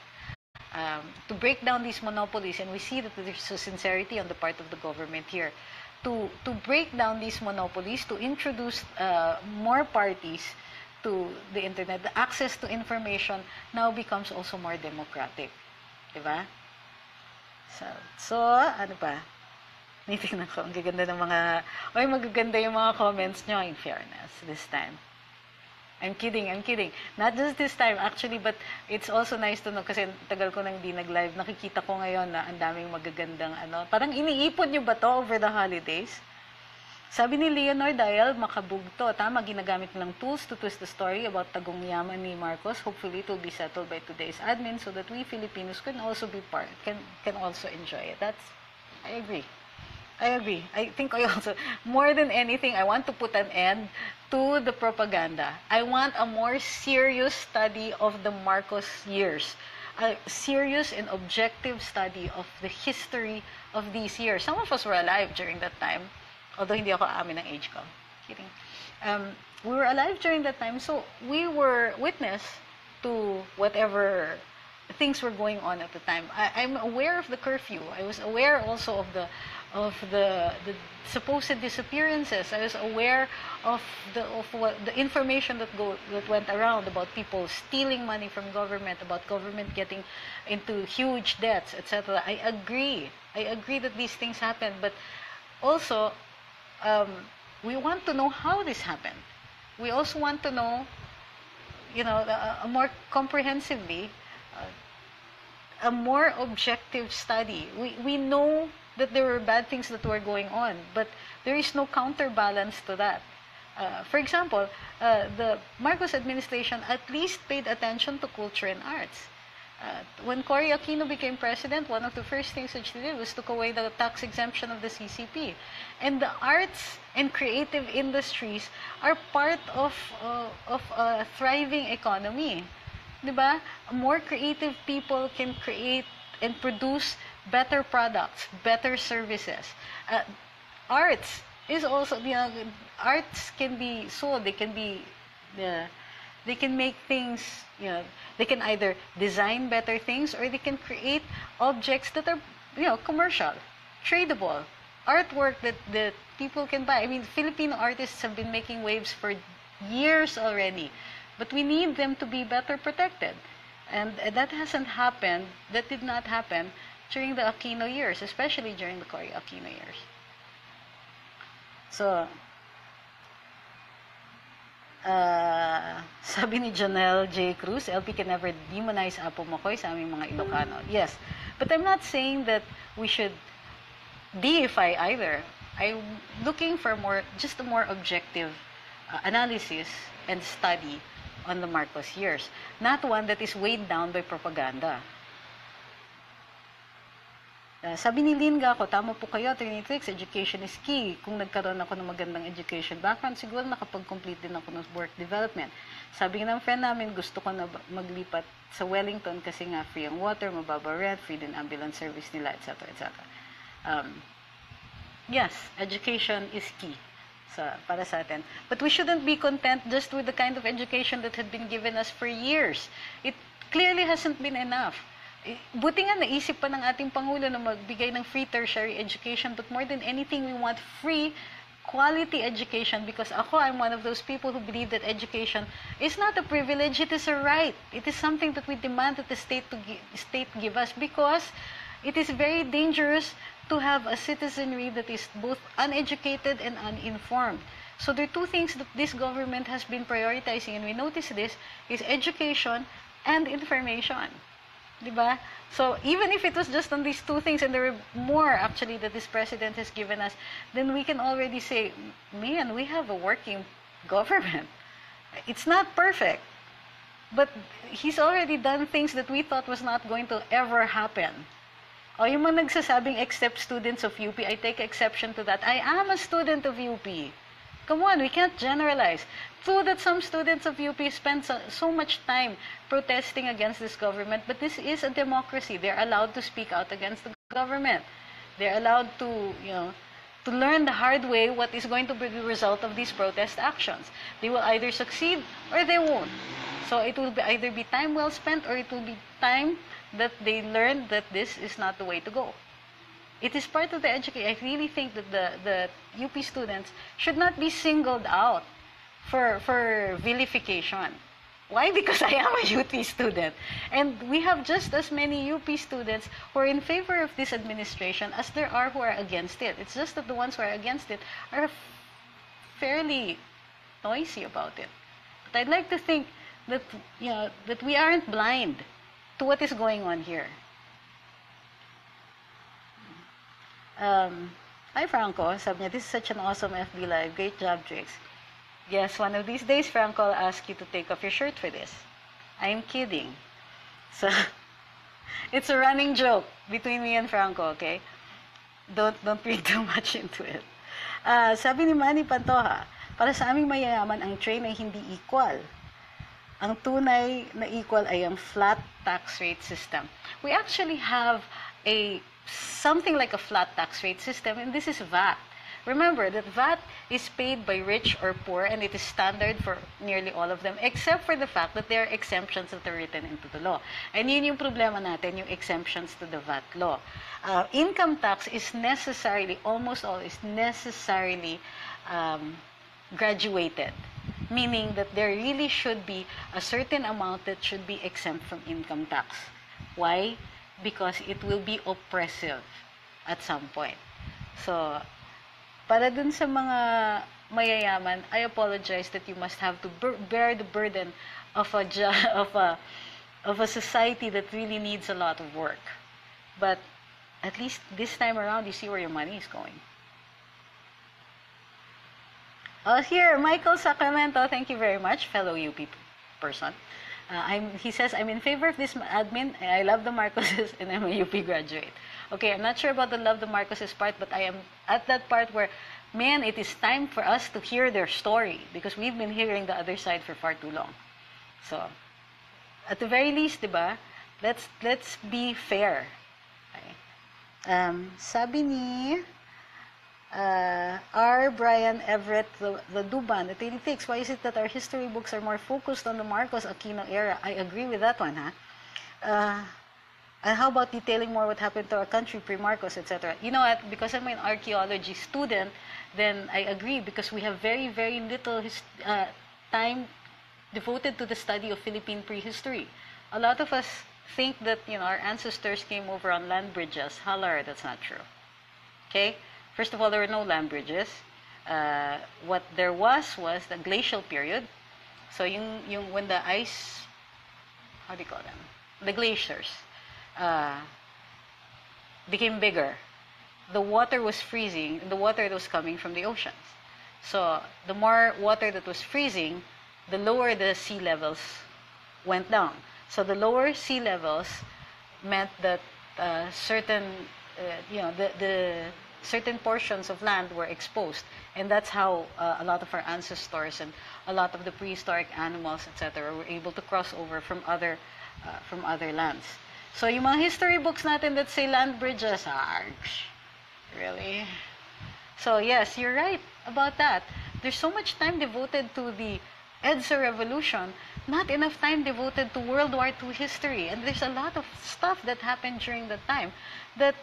S1: to break down these monopolies, and we see that there's a sincerity on the part of the government here, to break down these monopolies, to introduce more parties to the internet, the access to information now becomes also more democratic. Diba? So ano pa? Nitingnan ko, ang gaganda ng magaganda yung mga comments nyo, in fairness, this time. I'm kidding. Not just this time, actually, but it's also nice to know, kasi tagal ko nang di nag-live, nakikita ko ngayon na ang daming magagandang parang iniipon nyo ba to over the holidays? Sabi ni Leonor, dahil makabugto, tama, ginagamit nilang tools to twist the story about tagong yaman ni Marcos. Hopefully, it will be settled by today's admin so that we Filipinos can also be can also enjoy it. I agree. I think I also, more than anything, I want to put an end to the propaganda. I want a more serious study of the Marcos years. A serious and objective study of the history of these years. Some of us were alive during that time, although hindi ako aamin ng age ko. Kidding. We were alive during that time, so we were witness to whatever things were going on at the time. I'm aware of the curfew. I was aware also of the supposed disappearances. I was aware of the information that went around about people stealing money from government, about government getting into huge debts, etc. I agree that these things happen, but also we want to know how this happened. We also want to know, more comprehensively, a more objective study. We know that there were bad things that were going on, but there is no counterbalance to that. For example, the Marcos administration at least paid attention to culture and arts. When Cory Aquino became president, one of the first things that she did was took away the tax exemption of the CCP. And the arts and creative industries are part of a thriving economy. Diba? More creative people can create and produce better products, better services. Arts is also, arts can be sold. They can make things, they can either design better things or they can create objects that are, commercial, tradable, artwork that people can buy. I mean, Filipino artists have been making waves for years already, but we need them to be better protected. And that did not happen during the Aquino years, especially during the Cory Aquino years. So, sabi ni Janelle J. Cruz, LP can never demonize Apo Makoy sa aming mga Ilocano. Yes, but I'm not saying that we should deify either. I'm looking for just a more objective analysis and study on the Marcos years, not one that is weighed down by propaganda. Sabi ni Lynn Gaco, tama po kayo, Attorney Trix, education is key. Kung nagkaroon ako ng magandang education background, siguro nakapag-complete din ako ng work development. Sabi ng friend namin, gusto ko na maglipat sa Wellington kasi nga free ang water, mababa rent, free din ambulance service nila, etc. etc. Yes, education is key para sa atin. But we shouldn't be content just with the kind of education that had been given us for years. It clearly hasn't been enough. Buti nga naisip pa ng ating Pangulo na magbigay ng free tertiary education, but more than anything, we want free quality education, because I'm one of those people who believe that education is not a privilege, it is a right. It is something that we demand that the state give us, because it is very dangerous to have a citizenry that is both uneducated and uninformed. So there are two things that this government has been prioritizing, and we notice this, is education and information. Diba? So even if it was just on these two things, and there were more actually that this president has given us, then we can already say, man, we have a working government. It's not perfect, but he's already done things that we thought was not going to ever happen. O yung mga nagsasabing except students of UP, I take exception to that. I am a student of UP. Come on, we can't generalize. True that some students of UP spend so much time protesting against this government, but this is a democracy. They're allowed to speak out against the government. They're allowed to, to learn the hard way what is going to be the result of these protest actions. They will either succeed or they won't. So it will either be time well spent, or it will be time that they learn that this is not the way to go. It is part of the education. I really think that the UP students should not be singled out for vilification. Why? Because I am a UP student. And we have just as many UP students who are in favor of this administration as there are who are against it. It's just that the ones who are against it are fairly noisy about it. But I'd like to think that, that we aren't blind to what is going on here. Hi Franco, sabi niya, this is such an awesome FB Live. Great job, Trix. Yes, one of these days, Franco, I'll ask you to take off your shirt for this. I'm kidding. So, it's a running joke between me and Franco, okay? Don't read too much into it. Sabi ni Manny Pantoja, para sa aming mayayaman, ang train ay hindi equal. Ang tunay na equal ay ang flat tax rate system. We actually have something like a flat tax rate system, and this is VAT. Remember that VAT is paid by rich or poor, and it is standard for nearly all of them, except for the fact that there are exemptions that are written into the law. And yun yung problema natin, yung exemptions to the VAT law. Income tax is necessarily, almost always necessarily graduated, meaning that there really should be a certain amount that should be exempt from income tax. Why? Because it will be oppressive at some point. So, para dun sa mga mayayaman, I apologize that you must have to bear the burden of a society that really needs a lot of work. But at least this time around, you see where your money is going. Here, Michael Sacramento, thank you very much, fellow UP person. He says, I'm in favor of this admin. I love the Marcoses, and I'm a UP graduate. Okay, I'm not sure about the love the Marcoses part, but I am at that part where, man, it is time for us to hear their story, because we've been hearing the other side for far too long. So, at the very least, diba, let's be fair. Okay. Sabi ni R. Brian Everett Laduban, at 86, why is it that our history books are more focused on the Marcos Aquino era? I agree with that one, and how about detailing more what happened to our country pre-Marcos, etc.? You know what? Because I'm an archaeology student, then I agree, because we have very, very little time devoted to the study of Philippine prehistory. A lot of us think that, our ancestors came over on land bridges. Halar, that's not true. Okay? First of all, there were no land bridges. What there was the glacial period. So yung when the ice, how do you call them? The glaciers became bigger. The water was freezing, and the water that was coming from the oceans. So the more water that was freezing, the lower the sea levels went down. So the lower sea levels meant that certain portions of land were exposed, and that's how a lot of our ancestors and a lot of the prehistoric animals, etc., were able to cross over from other lands. So yung mga history books natin that say land bridges, really? So yes, you're right about that. There's so much time devoted to the EDSA revolution not enough time devoted to World War II history. And there's a lot of stuff that happened during that time that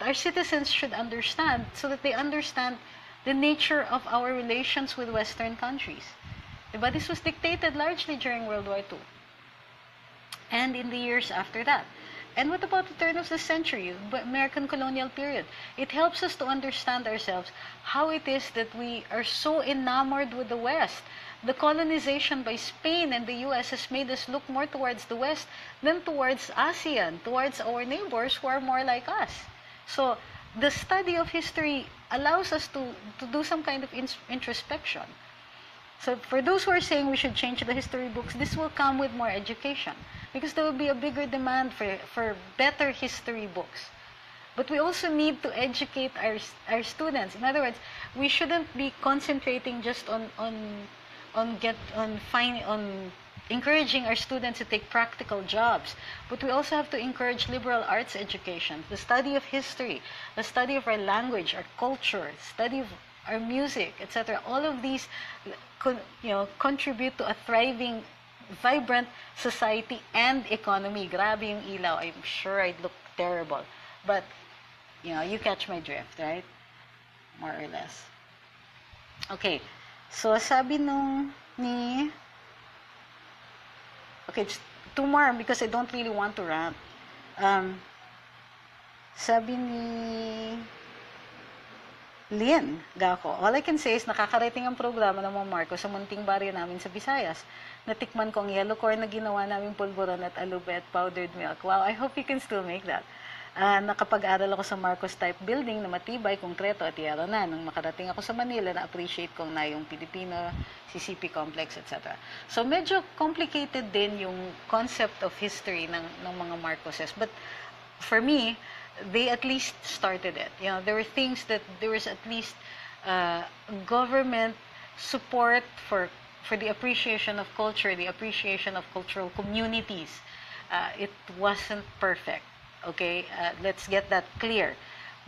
S1: our citizens should understand, so that they understand the nature of our relations with Western countries. But this was dictated largely during World War II and in the years after that. And what about the turn of the century, the American colonial period? It helps us to understand ourselves, how it is that we are so enamored with the West. The colonization by Spain and the US has made us look more towards the West than towards ASEAN, towards our neighbors who are more like us. So the study of history allows us to do some kind of introspection. So for those who are saying we should change the history books, this will come with more education, because there will be a bigger demand for better history books. But we also need to educate our students. In other words, we shouldn't be concentrating just on encouraging our students to take practical jobs, but we also have to encourage liberal arts education, the study of history, the study of our language, our culture, study of our music, etc. All of these, contribute to a thriving, vibrant society and economy. Grabe yung ilaw. I'm sure I'd look terrible, but you catch my drift, right? More or less. Okay. So sabi okay, just two more because I don't really want to rant. Sabi ni Lynn Gako, all I can say is nakakarating ang programa ng mga Marcos sa munting baryo namin sa Visayas. Natikman ko ang yellow corn na ginawa namin pulburon at alube at powdered milk. Wow, I hope you can still make that. Nakapag-aral ako sa Marcos type building na matibay, konkreto at yero na. Nung makarating ako sa Manila, na-appreciate kong na yung Pilipino, CCP complex, etc. So medyo complicated din yung concept of history ng mga Marcoses. But for me, they at least started it. There were things that there was at least government support for the appreciation of culture, the appreciation of cultural communities. It wasn't perfect. Okay, let's get that clear.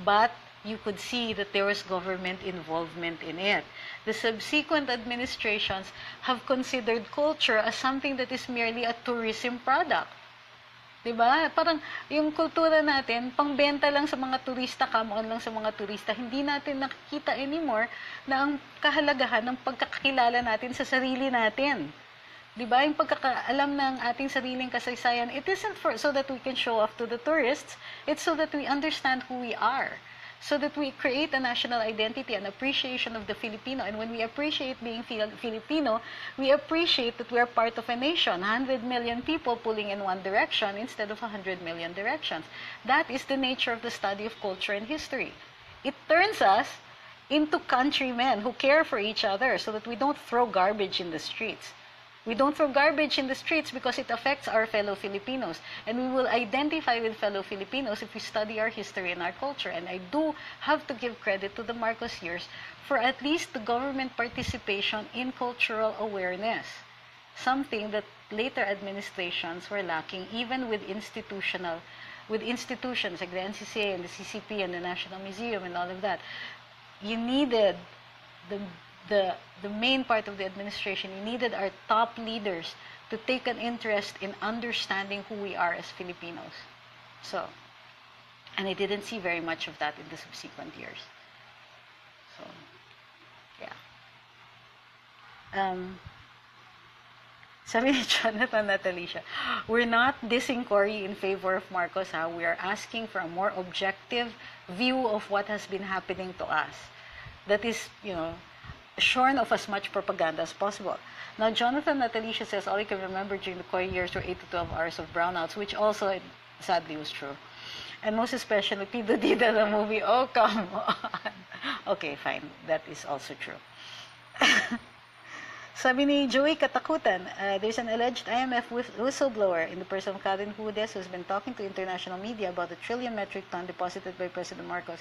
S1: But you could see that there was government involvement in it. The subsequent administrations have considered culture as something that is merely a tourism product. Diba? Parang yung kultura natin, pangbenta lang sa mga turista, come on lang sa mga turista. Hindi natin nakikita anymore na ang kahalagahan ng pagkakakilala natin sa sarili natin. Diba? Yung pagkakaalam ng ating sariling kasaysayan, it isn't so that we can show off to the tourists, it's so that we understand who we are. So that we create a national identity and appreciation of the Filipino. And when we appreciate being Filipino, we appreciate that we are part of a nation, 100 million people pulling in one direction instead of 100 million directions. That is the nature of the study of culture and history. It turns us into countrymen who care for each other so that we don't throw garbage in the streets. We don't throw garbage in the streets because it affects our fellow Filipinos. And we will identify with fellow Filipinos if we study our history and our culture. And I do have to give credit to the Marcos years for at least the government participation in cultural awareness. Something that later administrations were lacking, even with institutions like the NCCA and the CCP and the National Museum and all of that. You needed the main part of the administration, you needed our top leaders to take an interest in understanding who we are as Filipinos. So, and I didn't see very much of that in the subsequent years. So, yeah. Sabi ni Jonathan at Alicia, we're not dissing Cory in favor of Marcos, we are asking for a more objective view of what has been happening to us. That is, shorn of as much propaganda as possible. Now, Jonathan Natalisha says, all I can remember during the Cory years were 8 to 12 hours of brownouts, which also, sadly, was true. And most especially, Pido Dida, the movie, oh, come on. Okay, fine. That is also true. Sabi ni Joey Katakutan, there's an alleged IMF whistleblower in the person of Karen Hudes who's been talking to international media about the 1 trillion metric ton deposited by President Marcos.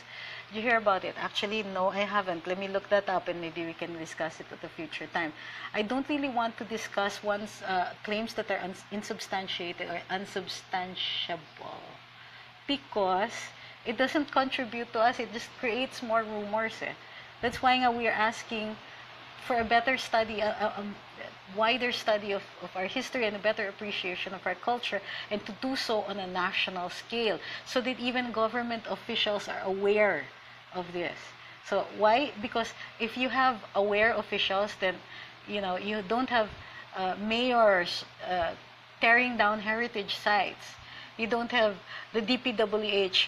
S1: Did you hear about it? Actually, no, I haven't. Let me look that up and maybe we can discuss it at a future time. I don't really want to discuss one's claims that are insubstantiated or unsubstantiable because it doesn't contribute to us. It just creates more rumors. That's why we are asking for a better study, wider study of our history and a better appreciation of our culture, and to do so on a national scale so that even government officials are aware of this. So why? Because if you have aware officials, then you don't have mayors tearing down heritage sites. You don't have the DPWH,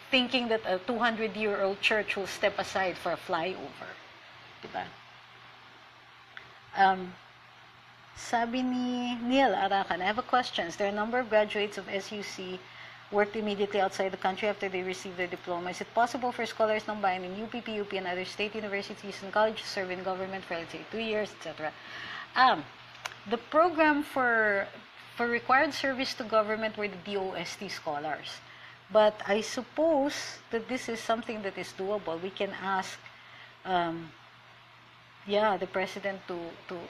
S1: thinking that a 200-year-old church will step aside for a flyover. Diba? Sabi ni Neil Arakan, I have a question. There are a number of graduates of SUC worked immediately outside the country after they received their diploma. Is it possible for scholars ng bayan in UP, PUP, and other state universities and colleges to serve in government for, let's say, 2 years, etc.? The program for required service to government were the DOST scholars. But I suppose that this is something that is doable. We can ask the president to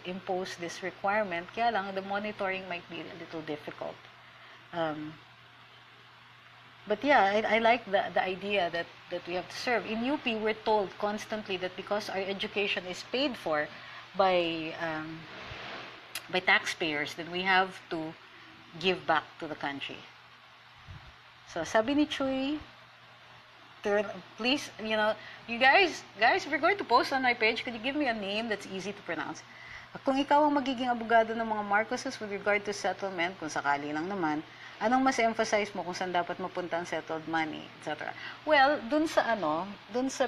S1: impose this requirement. Kaya lang, the monitoring might be a little difficult. But yeah, I like the idea that we have to serve. In UP, we're told constantly that because our education is paid for by taxpayers, then we have to give back to the country. So sabi ni Chuy, please, you guys, if you're going to post on my page, could you give me a name that's easy to pronounce? Kung ikaw ang magiging abogado ng mga Marcoses with regard to settlement, kung sakali lang naman, anong mas emphasize mo kung saan dapat mapunta ang settled money, etc.? Well, dun sa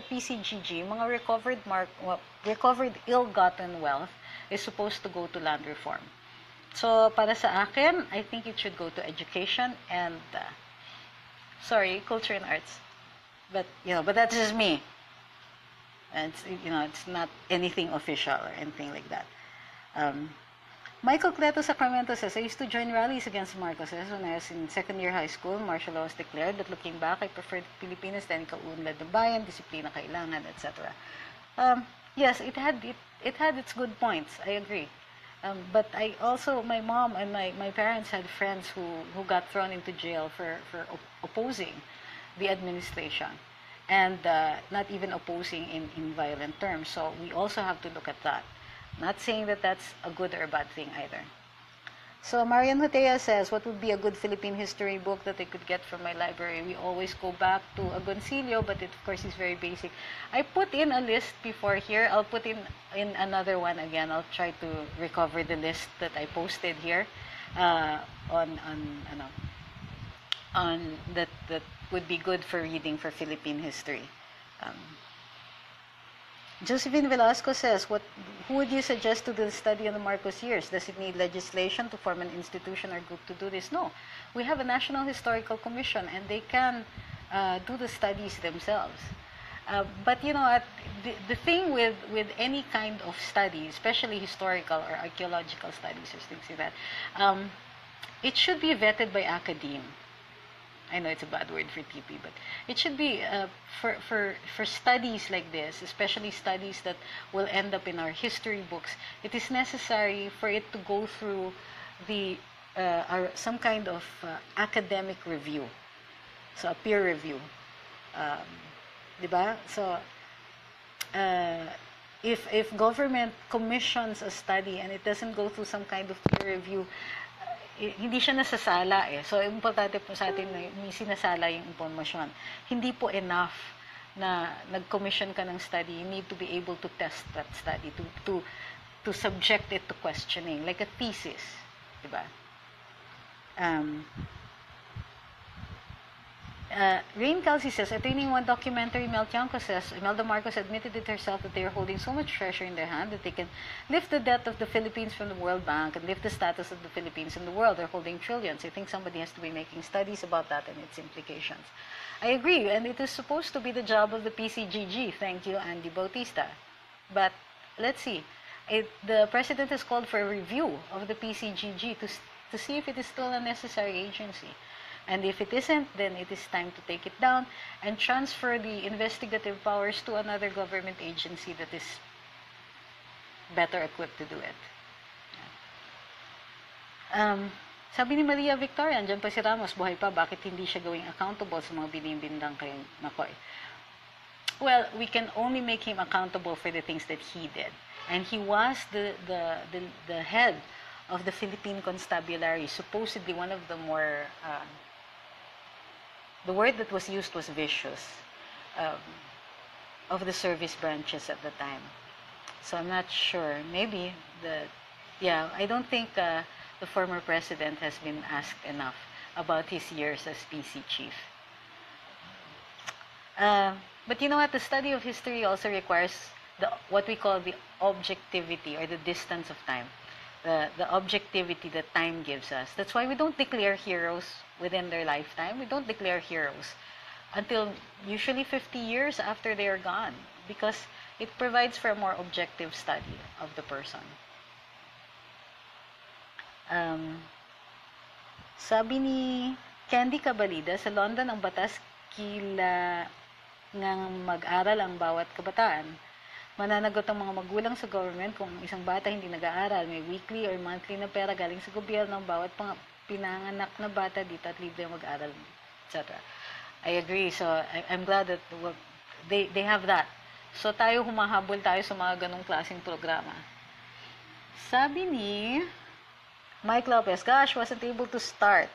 S1: PCGG, mga recovered ill-gotten wealth is supposed to go to land reform. So, para sa akin, I think it should go to education and, culture and arts. But that's just me. And it's not anything official or anything like that. Michael Cleto Sacramento says, I used to join rallies against Marcoses when I was in second year high school. Martial law was declared, but looking back, I preferred Pilipinas dahil kaunlad ng bayan, disiplina kailangan, etc. Yes, it had its good points. I agree. But I also, my mom and my parents had friends who got thrown into jail for opposing the administration, and not even opposing in violent terms. So we also have to look at that. Not saying that that's a good or a bad thing either. So Marian Hotea says, what would be a good Philippine history book that I could get from my library? We always go back to Agoncillo, but it of course is very basic. I put in a list before here. I'll put in another one again. I'll try to recover the list that I posted here on that would be good for reading for Philippine history. Josephine Velasco says, who would you suggest to do the study on the Marcos years? Does it need legislation to form an institution or group to do this? No. We have a National Historical Commission, and they can do the studies themselves. But the thing with any kind of study, especially historical or archaeological studies or things like that, it should be vetted by academe. I know it's a bad word for TP, but it should be for studies like this, especially studies that will end up in our history books. It is necessary for it to go through some kind of academic review, so a peer review, diba? So if government commissions a study and it doesn't go through some kind of peer review, hindi siya nasasala eh. So, importante po sa atin na may sinasala yung impormasyon. Hindi po enough na nag-commission ka ng study. You need to be able to test that study, to subject it to questioning, like a thesis. Diba? Rain Kelsey says, attaining one documentary, Imelda Marcos admitted it herself that they are holding so much treasure in their hand that they can lift the debt of the Philippines from the World Bank and lift the status of the Philippines in the world. They're holding trillions. I think somebody has to be making studies about that and its implications. I agree, and it is supposed to be the job of the PCGG. Thank you, Andy Bautista. But let's see. The president has called for a review of the PCGG to see if it is still a necessary agency. And if it isn't, then it is time to take it down and transfer the investigative powers to another government agency that is better equipped to do it. Sabi ni Maria Victoria, andyan pa si Ramos, buhay pa, bakit hindi siya gawing accountable sa mga binimbindang kay Makoy? Well, we can only make him accountable for the things that he did. And he was the head of the Philippine Constabulary, supposedly one of the more, the word that was used was vicious, of the service branches at the time. So I'm not sure. Maybe I don't think the former president has been asked enough about his years as PC chief. But you know what? The study of history also requires what we call the objectivity or the distance of time. The objectivity that time gives us. That's why we don't declare heroes within their lifetime. We don't declare heroes until usually 50 years after they are gone, because it provides for a more objective study of the person. Sabi ni Candy Cabalida, sa London ang batas kila ngang mag-aral ang bawat kabataan. Mananagot ang mga magulang sa government kung isang bata hindi nag-aaral. May weekly or monthly na pera galing sa gobyerno ng bawat pinanganak na bata dito at libre mag-aral, etc. I agree. So, I'm glad that they have that. So, tayo humahabol tayo sa mga ganong klaseng programa. Sabi ni Mike Lopez, gosh, wasn't able to start.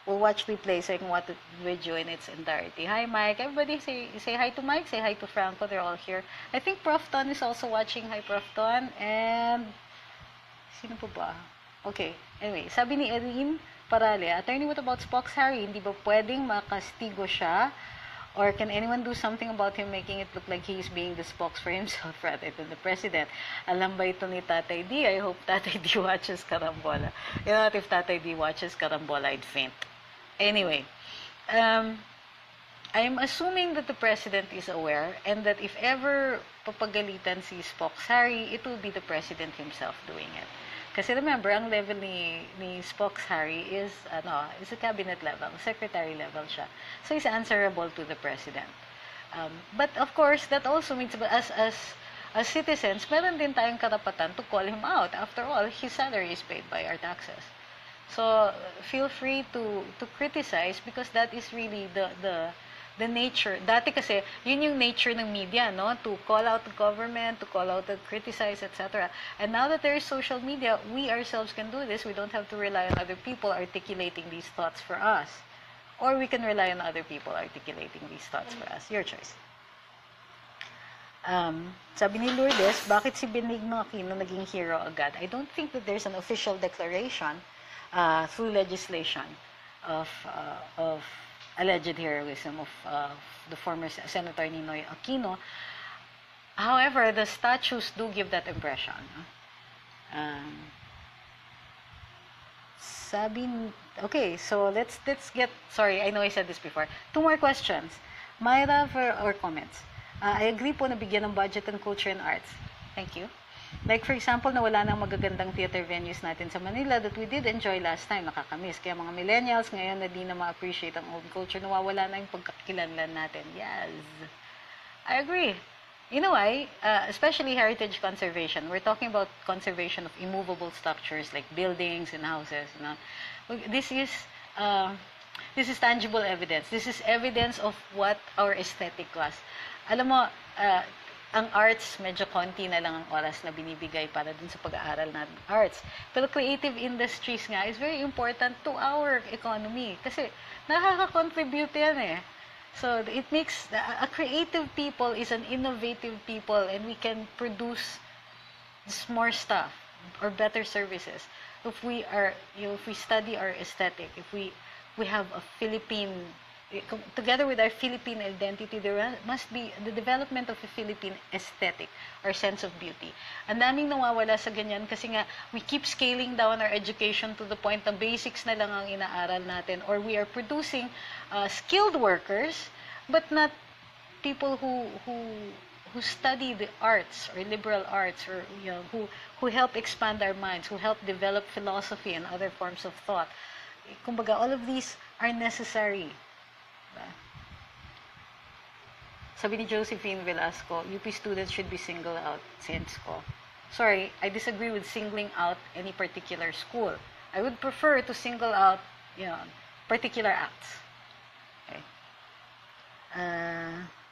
S1: We'll watch replay so I can watch the video in its entirety. Hi, Mike. Everybody say hi to Mike. Say hi to Franco. They're all here. I think Prof. Ton is also watching. Hi, Prof. Ton. And sino po ba? Okay. Anyway, sabi ni Erin Parale, Attorney, what about Spock's Harry? Hindi ba pwedeng makastigo siya? Or can anyone do something about him making it look like he's being the spokes for himself rather than the president? Alam ba ito ni Tatay D? I hope Tatay D watches Karambola. You know what? If Tatay D watches Karambola, I'd faint. Anyway, I'm assuming that the president is aware and that if ever papagalitan si Spock's Harry, it will be the president himself doing it. Kasi remember, ang level ni Spock's Harry is a cabinet level, secretary level siya. So he's answerable to the president. But of course, that also means as citizens, meron din tayong karapatan to call him out. After all, his salary is paid by our taxes. So feel free to criticize because that is really the nature. Dati kasi, yun yung nature ng media, no? To call out the government, to call out, to criticize, etc. And now that there is social media, we ourselves can do this. We don't have to rely on other people articulating these thoughts for us. Or we can rely on other people articulating these thoughts for us. Your choice. Sabi ni Lourdes, bakit si Benigno Aquino naging hero agad? I don't think that there's an official declaration through legislation of alleged heroism of the former Senator Ninoy Aquino. However, the statutes do give that impression. Okay, so let's get, sorry, I know I said this before. 2 more questions. Myra or comments. I agree po na bigyan ng budget and culture and arts. Thank you. Like for example, nawala ng magagandang theater venues natin sa Manila that we did enjoy last time, nakakamiss. Kaya mga millennials ngayon na di na ma-appreciate ang old culture, nawawala na yung pagkakilanlan natin. Yes. I agree. You know why? Especially heritage conservation. We're talking about conservation of immovable structures like buildings and houses. You know? This is tangible evidence. This is evidence of what our aesthetic was. Alam mo, ang arts, medyo konti na lang ang oras na binibigay para dun sa pag-aaral ng arts. Pero creative industries nga is very important to our economy. Kasi nakaka-contribute yan eh. So it makes, a creative people is an innovative people and we can produce more stuff or better services. If we are, if we study our aesthetic, if we have a Philippine, together with our Philippine identity, there must be the development of a Philippine aesthetic or sense of beauty. Ang daming nawawala sa ganyan kasi nga we keep scaling down our education to the point na basics na lang ang inaaral natin, or we are producing skilled workers but not people who study the arts or liberal arts, or who help expand our minds, who help develop philosophy and other forms of thought. Kumbaga, all of these are necessary. Sabi ni Josephine Velasco, UP students should be singled out, sense ko. Sorry, I disagree with singling out any particular school. I would prefer to single out, particular acts. Okay.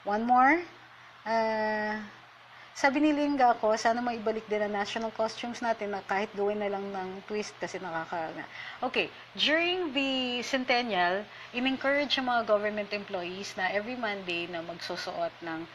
S1: One more. Sabi ni Linga ako, sana maibalik din ang national costumes natin na kahit gawin na lang ng twist kasi Okay, during the centennial, in-encourage yung mga government employees na every Monday na magsusuot ng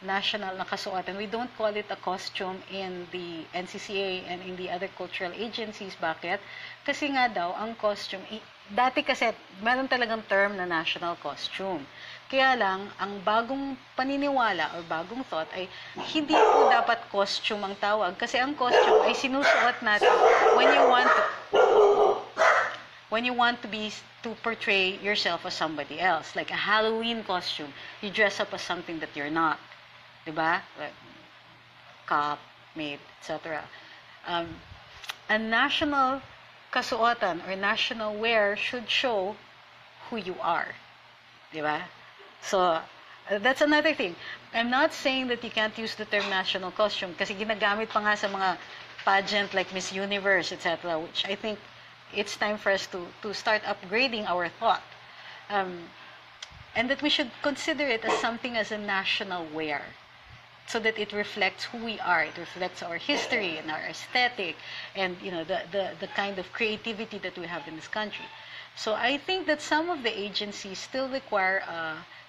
S1: national na kasuotan. We don't call it a costume in the NCCA and in the other cultural agencies. Bakit? Kasi nga daw, ang costume, dati kasi meron talagang term na national costume. Kaya lang, ang bagong paniniwala or bagong thought ay hindi po dapat costume ang tawag. Kasi ang costume ay sinusuot natin when you want to portray yourself as somebody else. Like a Halloween costume, you dress up as something that you're not. Diba? Like cop, maid, etc. A national kasuotan or national wear should show who you are. Diba? So, that's another thing. I'm not saying that you can't use the term national costume kasi ginagamit pa nga sa mga pageant like Miss Universe, etc., which I think it's time for us to start upgrading our thought. And that we should consider it as something as a national wear so that it reflects who we are. It reflects our history and our aesthetic and, you know, the kind of creativity that we have in this country. So I think that some of the agencies still require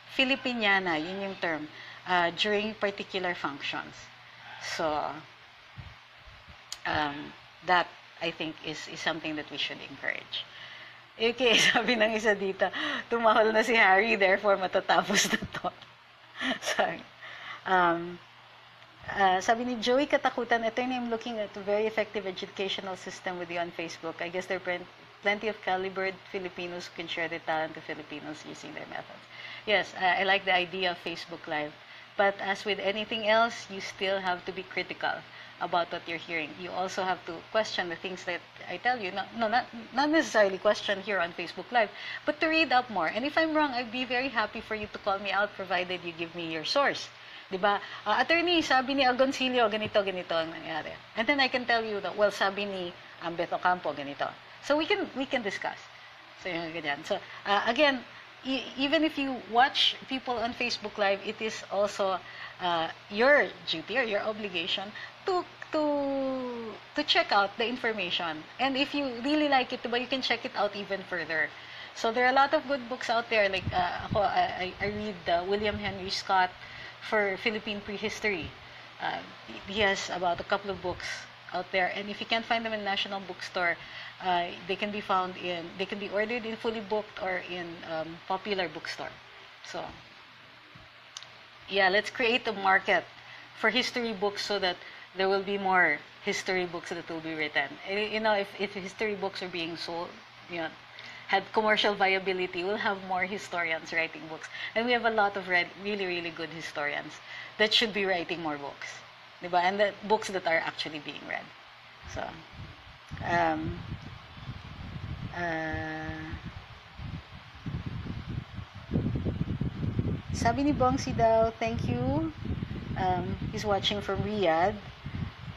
S1: Filipiniana, yun yung term, during particular functions. So, that, I think, is something that we should encourage. Okay, sabi ng isa dito, tumahol na si Harry, therefore matatapos na to. Sorry. Sabi ni Joey Katakutan, Attorney, I'm looking at a very effective educational system with you on Facebook. I guess there are plenty of calibered Filipinos who can share their talent to Filipinos using their methods. Yes, I like the idea of Facebook Live. But as with anything else, you still have to be critical about what you're hearing. You also have to question the things that I tell you. Not necessarily question here on Facebook Live, but to read up more. And if I'm wrong, I'd be very happy for you to call me out, provided you give me your source. Diba? Attorney, sabi ni Agoncillo, ganito ang nangyari. And then I can tell you that, well, sabi ni Beto Campo, ganito. So we can discuss. So, ganyan. So, again, even if you watch people on Facebook Live, it is also your duty or your obligation to check out the information. And if you really like it, you can check it out even further. So there are a lot of good books out there. Like I read William Henry Scott for Philippine Prehistory. He has about a couple of books out there, and if you can't find them in National Bookstore, they can be ordered in Fully Booked or in Popular Bookstore. So yeah, let's create a market for history books so that there will be more history books that will be written. You know, if history books are being sold, you know, had commercial viability, we'll have more historians writing books. And we have a lot of really, really good historians that should be writing more books. Diba? And the books that are actually being read. So, sabi ni Bongsi daw, thank you. He's watching from Riyadh.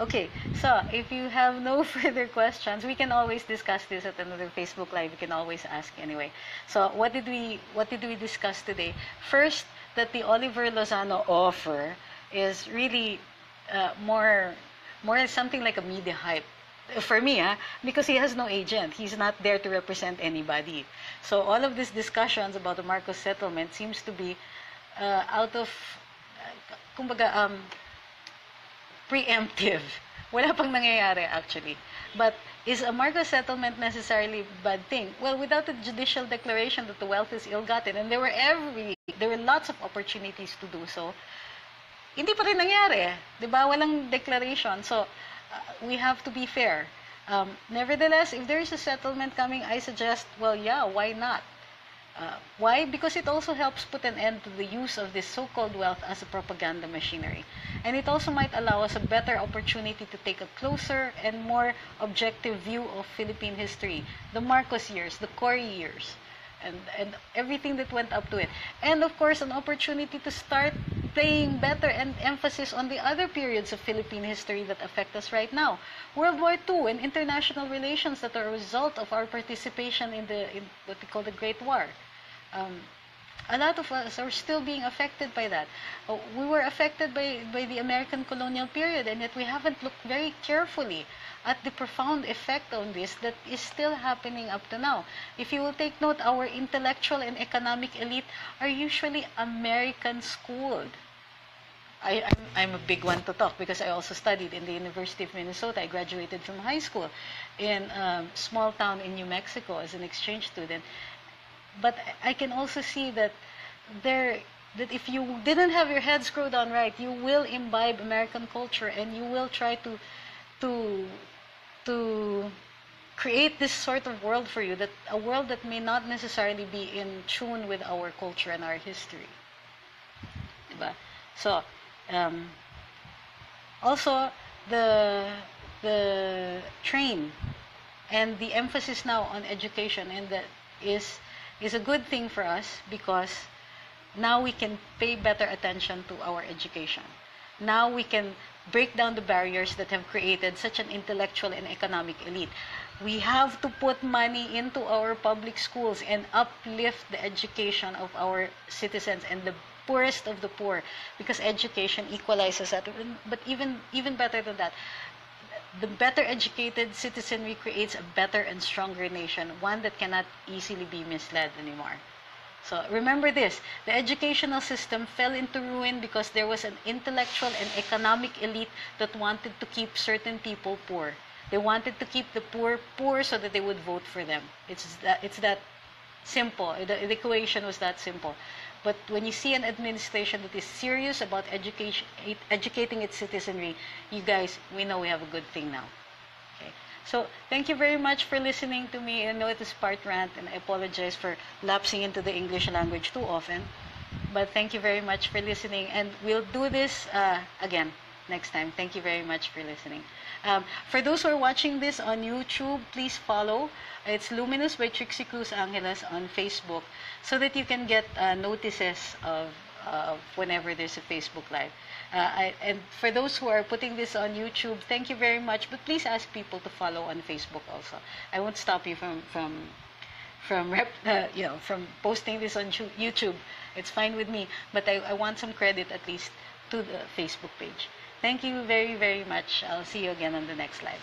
S1: Okay, so if you have no further questions, we can always discuss this at another Facebook Live. You can always ask anyway. So what did we discuss today? First, that the Oliver Lozano offer is really more something like a media hype. For me, because he has no agent. He's not there to represent anybody. So all of these discussions about the Marcos settlement seems to be out of, kumbaga, preemptive. Wala pang nangyayari actually. But is a Marcos settlement necessarily a bad thing? Well, without a judicial declaration that the wealth is ill-gotten, and there were lots of opportunities to do so, hindi pa rin nangyari. Diba? Walang declaration. So, we have to be fair. Nevertheless, if there is a settlement coming, I suggest, well, yeah, why not? Why? Because it also helps put an end to the use of this so-called wealth as a propaganda machinery. And it also might allow us a better opportunity to take a closer and more objective view of Philippine history. The Marcos years, the Cory years, and everything that went up to it. And of course, an opportunity to start playing better and emphasis on the other periods of Philippine history that affect us right now. World War II and international relations that are a result of our participation in what we call the Great War. a lot of us are still being affected by that. We were affected by the American colonial period, and yet we haven't looked very carefully at the profound effect on this that is still happening up to now. If you will take note, our intellectual and economic elite are usually American schooled. I'm a big one to talk because I also studied in the University of Minnesota. I graduated from high school in a small town in New Mexico as an exchange student. But I can also see that that if you didn't have your head screwed on right, you will imbibe American culture and you will try to to create this sort of world for you, that a world that may not necessarily be in tune with our culture and our history. Diba? So, also the train and the emphasis now on education, and that is a good thing for us, because now we can pay better attention to our education. Now we can break down the barriers that have created such an intellectual and economic elite. We have to put money into our public schools and uplift the education of our citizens and the poorest of the poor, because education equalizes that. But even better than that, the better educated citizenry creates a better and stronger nation, one that cannot easily be misled anymore. So remember this, the educational system fell into ruin because there was an intellectual and economic elite that wanted to keep certain people poor. They wanted to keep the poor poor so that they would vote for them. It's that simple. The equation was that simple. But when you see an administration that is serious about educating its citizenry, you guys, we know we have a good thing now. Okay. So thank you very much for listening to me. I know it is part rant, and I apologize for lapsing into the English language too often. But thank you very much for listening, and we'll do this again next time. Thank you very much for listening. For those who are watching this on YouTube, please follow. It's Luminous by Trixie Cruz-Angeles on Facebook, so that you can get notices of whenever there's a Facebook Live. And for those who are putting this on YouTube, thank you very much. But please ask people to follow on Facebook also. I won't stop you from posting this on YouTube. It's fine with me, but I want some credit at least to the Facebook page. Thank you very, very much. I'll see you again on the next live.